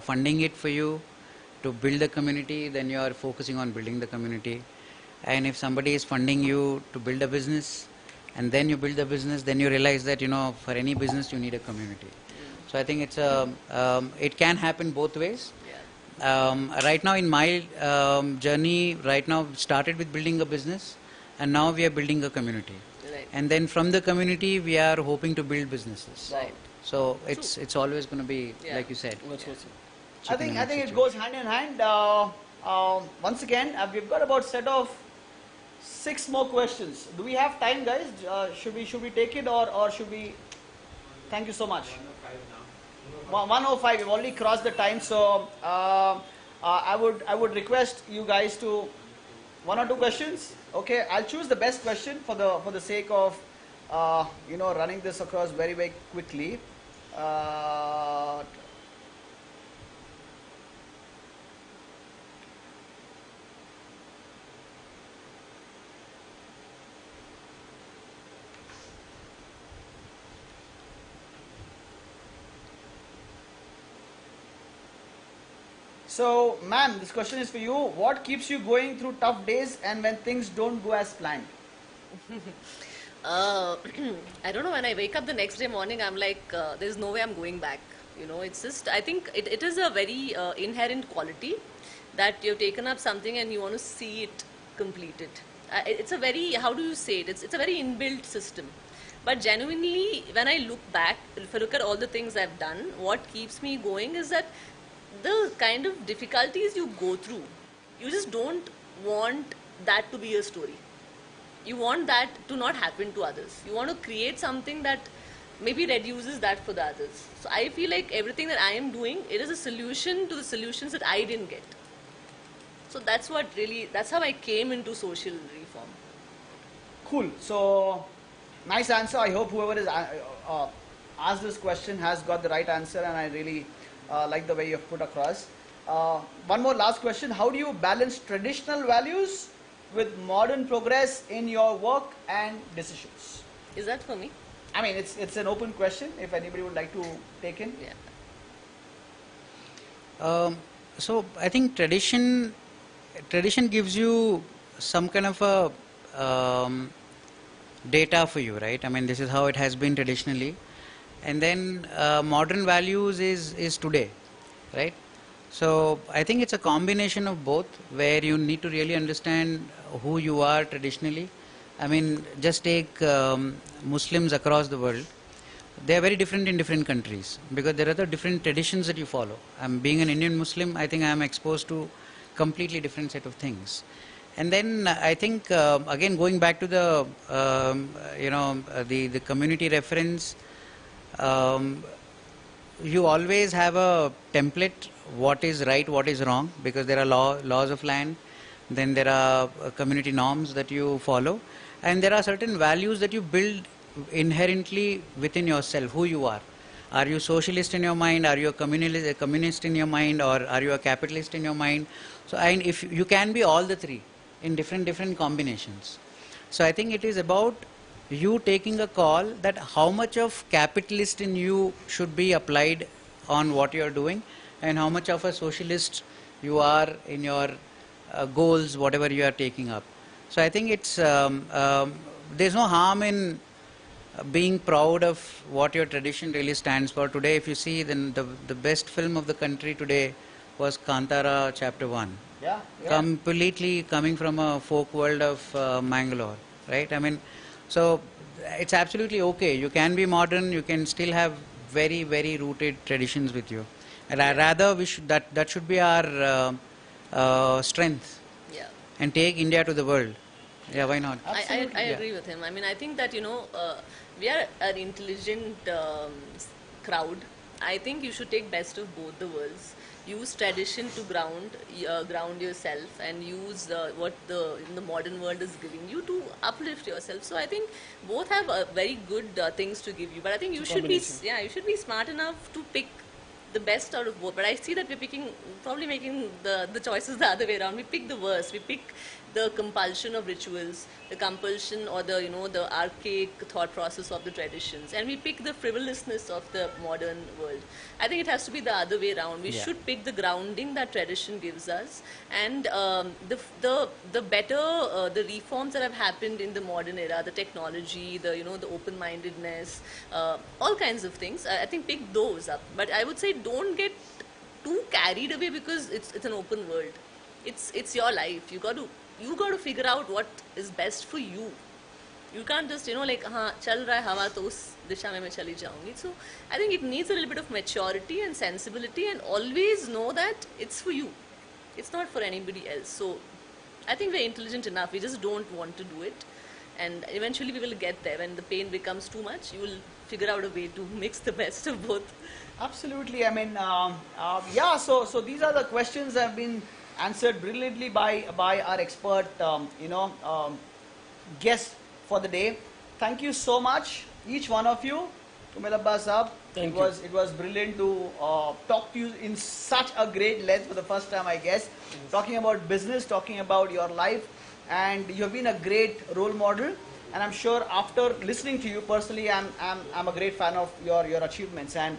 funding it for you to build the community, then you are focusing on building the community. And if somebody is funding you to build a business, and then you build the business, then you realize that for any business you need a community. So I think it can happen both ways. Right now in my journey, started with building a business, and now we are building a community. Right. And then from the community, we are hoping to build businesses. Right. So it's always going to be, Yeah. like you said. That's what's it. I chicken think and egg it goes hand in hand. Once again, we've got about set of 6 more questions. Do we have time, guys? Should we take it or should we? Thank you so much. 1:05. We've already crossed the time, so I would request you guys to one or two questions. Okay, I'll choose the best question for the sake of running this across very very quickly. Uh, So, ma'am, this question is for you. What keeps you going through tough days and when things don't go as planned? Uh, I don't know, when I wake up the next day morning, I'm like, there's no way I'm going back. It's just, I think it is a very inherent quality that you've taken up something and you want to see it completed. It's a very, how do you say it? It's a very inbuilt system. But genuinely, when I look back, if I look at all the things I've done, what keeps me going is that the kind of difficulties you go through, you just don't want that to be a story. You want that to not happen to others. You want to create something that maybe reduces that for the others. So I feel like everything that I am doing, it is a solution to the solutions that I didn't get. So that's how I came into social reform. Cool. So, nice answer. I hope whoever is asked this question has got the right answer, and I really like the way you've put across. One more last question. How do you balance traditional values with modern progress in your work and decisions? Is that for me? I mean, it's an open question. If anybody would like to take in. Yeah. So I think tradition gives you some kind of a data for you, right? I mean, this is how it has been traditionally, and then modern values is today, right? So I think it's a combination of both, where you need to really understand who you are traditionally. I mean, just take Muslims across the world. They are very different in different countries because there are the different traditions that you follow. Being an Indian Muslim, I think I am exposed to completely different set of things. And then I think again going back to the the community reference, you always have a template, what is right, what is wrong, because there are laws of land, then there are community norms that you follow, and there are certain values that you build inherently within yourself, who you are. Are you socialist in your mind? Are you a communist in your mind? Or are you a capitalist in your mind? So, and if you can be all the three in different combinations. So I think it is about you taking a call that how much of capitalist in you should be applied on what you are doing, and how much of a socialist you are in your goals, whatever you are taking up. So I think it's there's no harm in being proud of what your tradition really stands for. Today, if you see, then the best film of the country today was Kantara Chapter 1. Yeah. Completely coming from a folk world of Bangalore, right? I mean, so it's absolutely okay. You can be modern, you can still have very, very rooted traditions with you. And rather, that should be our strength, Yeah. and take India to the world. Yeah, why not? I agree with him. I mean, I think that, we are an intelligent crowd. I think you should take best of both the worlds. Use tradition to ground yourself, and use what the modern world is giving you to uplift yourself. So I think both have very good things to give you. But I think you should be smart enough to pick the best out of both. But I see that we're probably making the choices the other way around. We pick the worst. We pick the compulsion of rituals, the compulsion or the archaic thought process of the traditions, and we pick the frivolousness of the modern world. I think it has to be the other way around. We should pick the grounding that tradition gives us, and the better the reforms that have happened in the modern era, the technology, the open-mindedness, all kinds of things. I think pick those up. But I would say don't get too carried away, because it's an open world. It's your life. You got to figure out what is best for you. You can't just like chal raha hai hawa to us disha mein chali jaungi. So I think it needs a little bit of maturity and sensibility, and always know that it's for you. It's not for anybody else. So I think we're intelligent enough. We just don't want to do it. and eventually we will get there. When the pain becomes too much, you will figure out a way to mix the best of both. Absolutely. I mean, yeah. So these are the questions that have been answered brilliantly by our expert, guest for the day. Thank you so much, each one of you. Kumelabba Saab, Thank it was brilliant to talk to you in such a great length for the first time, I guess. Talking about business, talking about your life, and you have been a great role model. And I'm sure after listening to you personally, I'm a great fan of your achievements, and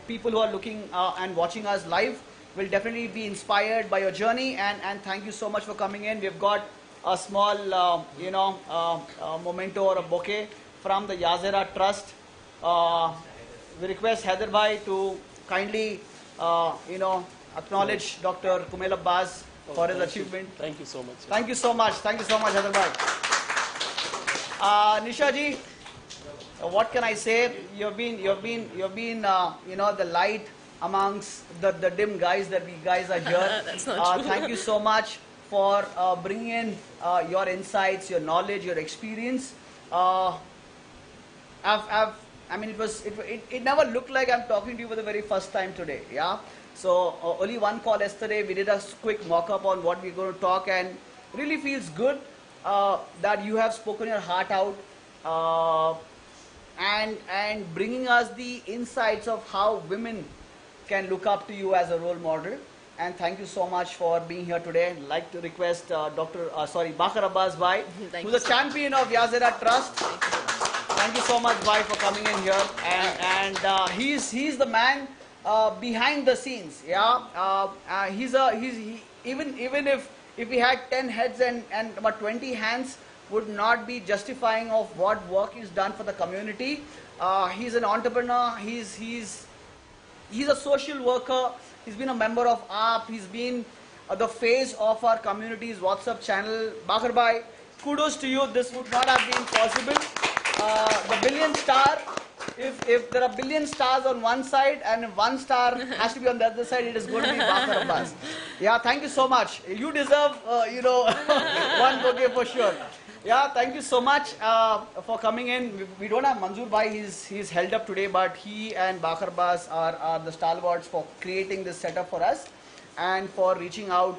people who are looking and watching us live will definitely be inspired by your journey. And thank you so much for coming in. We've got a small memento or a bouquet from the Zehra Trust. We request Heather Bhai to kindly acknowledge Dr. Kumel Abbas for his achievement. Thank you so much. Thank you so much. Thank you so much, Heather Bhai. Nisha ji, what can I say? You've been the light amongst the dim guys that we guys are here. That's not true. Thank you so much for bringing in your insights, your knowledge, your experience. It never looked like I'm talking to you for the very first time today. Yeah. So only one call yesterday. We did a quick mock-up on what we're going to talk, and really feels good that you have spoken your heart out and bringing us the insights of how women can look up to you as a role model. And thank you so much for being here today. I'd like to request Bakar Abbas Bhai, who's a champion of Zehra Trust. Thank you so much, Bhai, for coming in here. And he's the man behind the scenes. Yeah, even if we had 10 heads and about 20 hands, would not be justifying of what work is done for the community. He's an entrepreneur. He's a social worker. He's been a member of AAP. He's been the face of our community's WhatsApp channel. Bakar Bhai, kudos to you. This would not have been possible. The billion star, if there are billion stars on one side and one star has to be on the other side, it is going to be Bakar Abbas. Yeah, thank you so much. You deserve, one bouquet for sure. Yeah, thank you so much for coming in. We don't have Manzoor Bhai, he's held up today, but he and Bakar Abbas are the stalwarts for creating this setup for us and for reaching out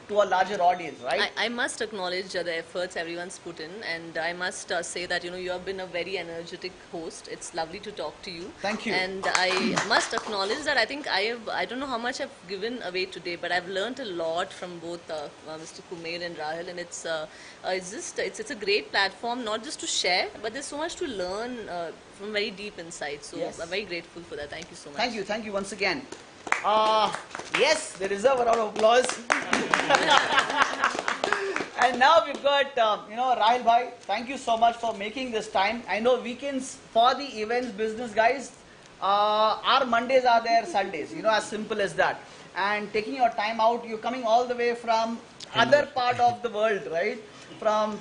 to a larger audience, right? I must acknowledge the efforts everyone's put in, and I must say that you have been a very energetic host. It's lovely to talk to you. Thank you. And I must acknowledge that I think I don't know how much I've given away today, but I've learned a lot from both Mr. Kumail and Rahul, and it's a great platform, not just to share, but there's so much to learn from very deep insights. So Yes. I'm very grateful for that. Thank you so much. Thank you once again. Yes, they deserve a round of applause. And now we've got, Rahul Bhai, thank you so much for making this time. I know weekends for the events business guys, our Mondays are their Sundays, as simple as that. And taking your time out, you're coming all the way from other part of the world, right? From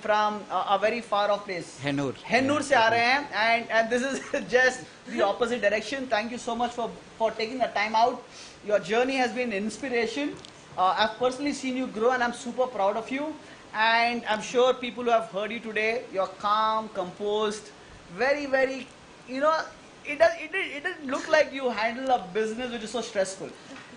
a very far off place. Hennur. Hennur se aa rahe hain, and this is just the opposite direction. Thank you so much for taking the time out. Your journey has been inspiration. I've personally seen you grow, and I'm super proud of you. And I'm sure people who have heard you today, you're calm, composed, very, very, it doesn't look like you handle a business which is so stressful.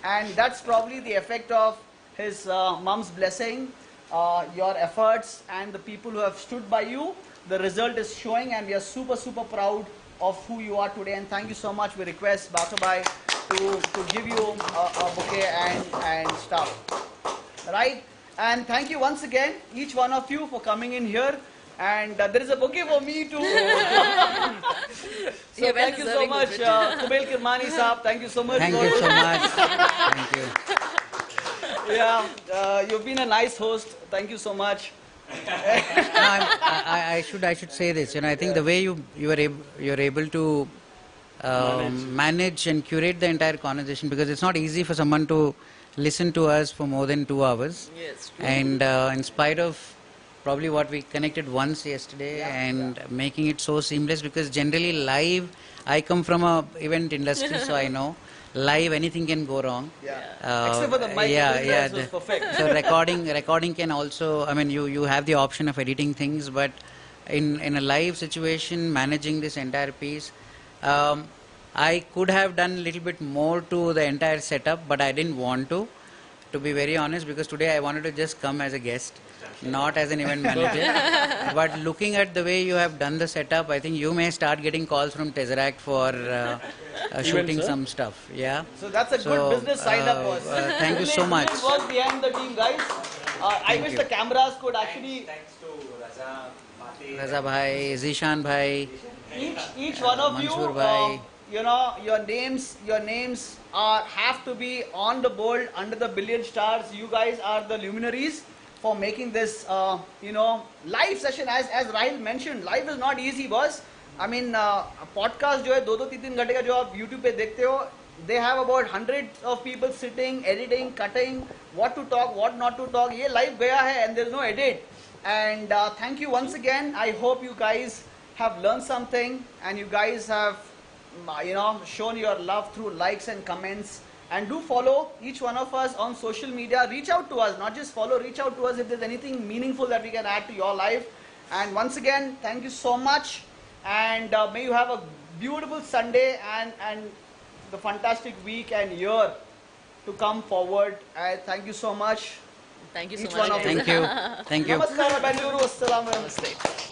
And that's probably the effect of his mom's blessing, your efforts, and the people who have stood by you. The result is showing, and we are super, super proud of who you are today. And thank you so much. We request Bakar Bhai to give you a bouquet and stuff. Right? And thank you once again, each one of you, for coming in here. And there is a bouquet for me too. So thank you so much, Kumail Kirmani Saab. Thank you so much. Thank you so much. Thank you. Yeah, you've been a nice host. Thank you so much. I should say this. I think the way you're able to manage and curate the entire conversation, because it's not easy for someone to listen to us for more than 2 hours. Yes. And in spite of probably what we connected once yesterday, and making it so seamless, because generally live, I come from a event industry, so I know live anything can go wrong. Except for the mic, yeah, was perfect. So recording can also, you have the option of editing things, but in a live situation, managing this entire piece. Um, I could have done a little bit more to the entire setup, but I didn't want to be very honest, because today I wanted to just come as a guest, not as an event manager. But looking at the way you have done the setup, I think you may start getting calls from Tesseract for shooting Events, huh? some stuff. Yeah. So that's a So, good business side up, boss. thank you so much. Brilliant work behind the team, guys. I wish you. the cameras could actually, Thanks to Raza, Mate, Raza bhai, Zishan bhai, each one of you, Mansoor bhai. you know, your names are have to be on the board under the billion stars. You guys are the luminaries for making this, you know, live session. As Rahil mentioned, live is not easy, boss. I mean, podcast जो है 2-3 घंटे का जो आप YouTube पे देखते हो, they have about hundreds of people sitting, editing, cutting, what to talk, what not to talk. ये live गया है and there is no edit. And thank you once again. I hope you guys have learned something and you guys have, you know, shown your love through likes and comments. And do follow each one of us on social media. Reach out to us, not just follow, reach out to us if there's anything meaningful that we can add to your life. And once again, thank you so much. And may you have a beautiful Sunday and the fantastic week and year to come forward. Thank you so much. Thank you so Each much. one of guys. Thank you. Thank you. Namaskar, Bangalore. Assalamu alaikum. Namaste.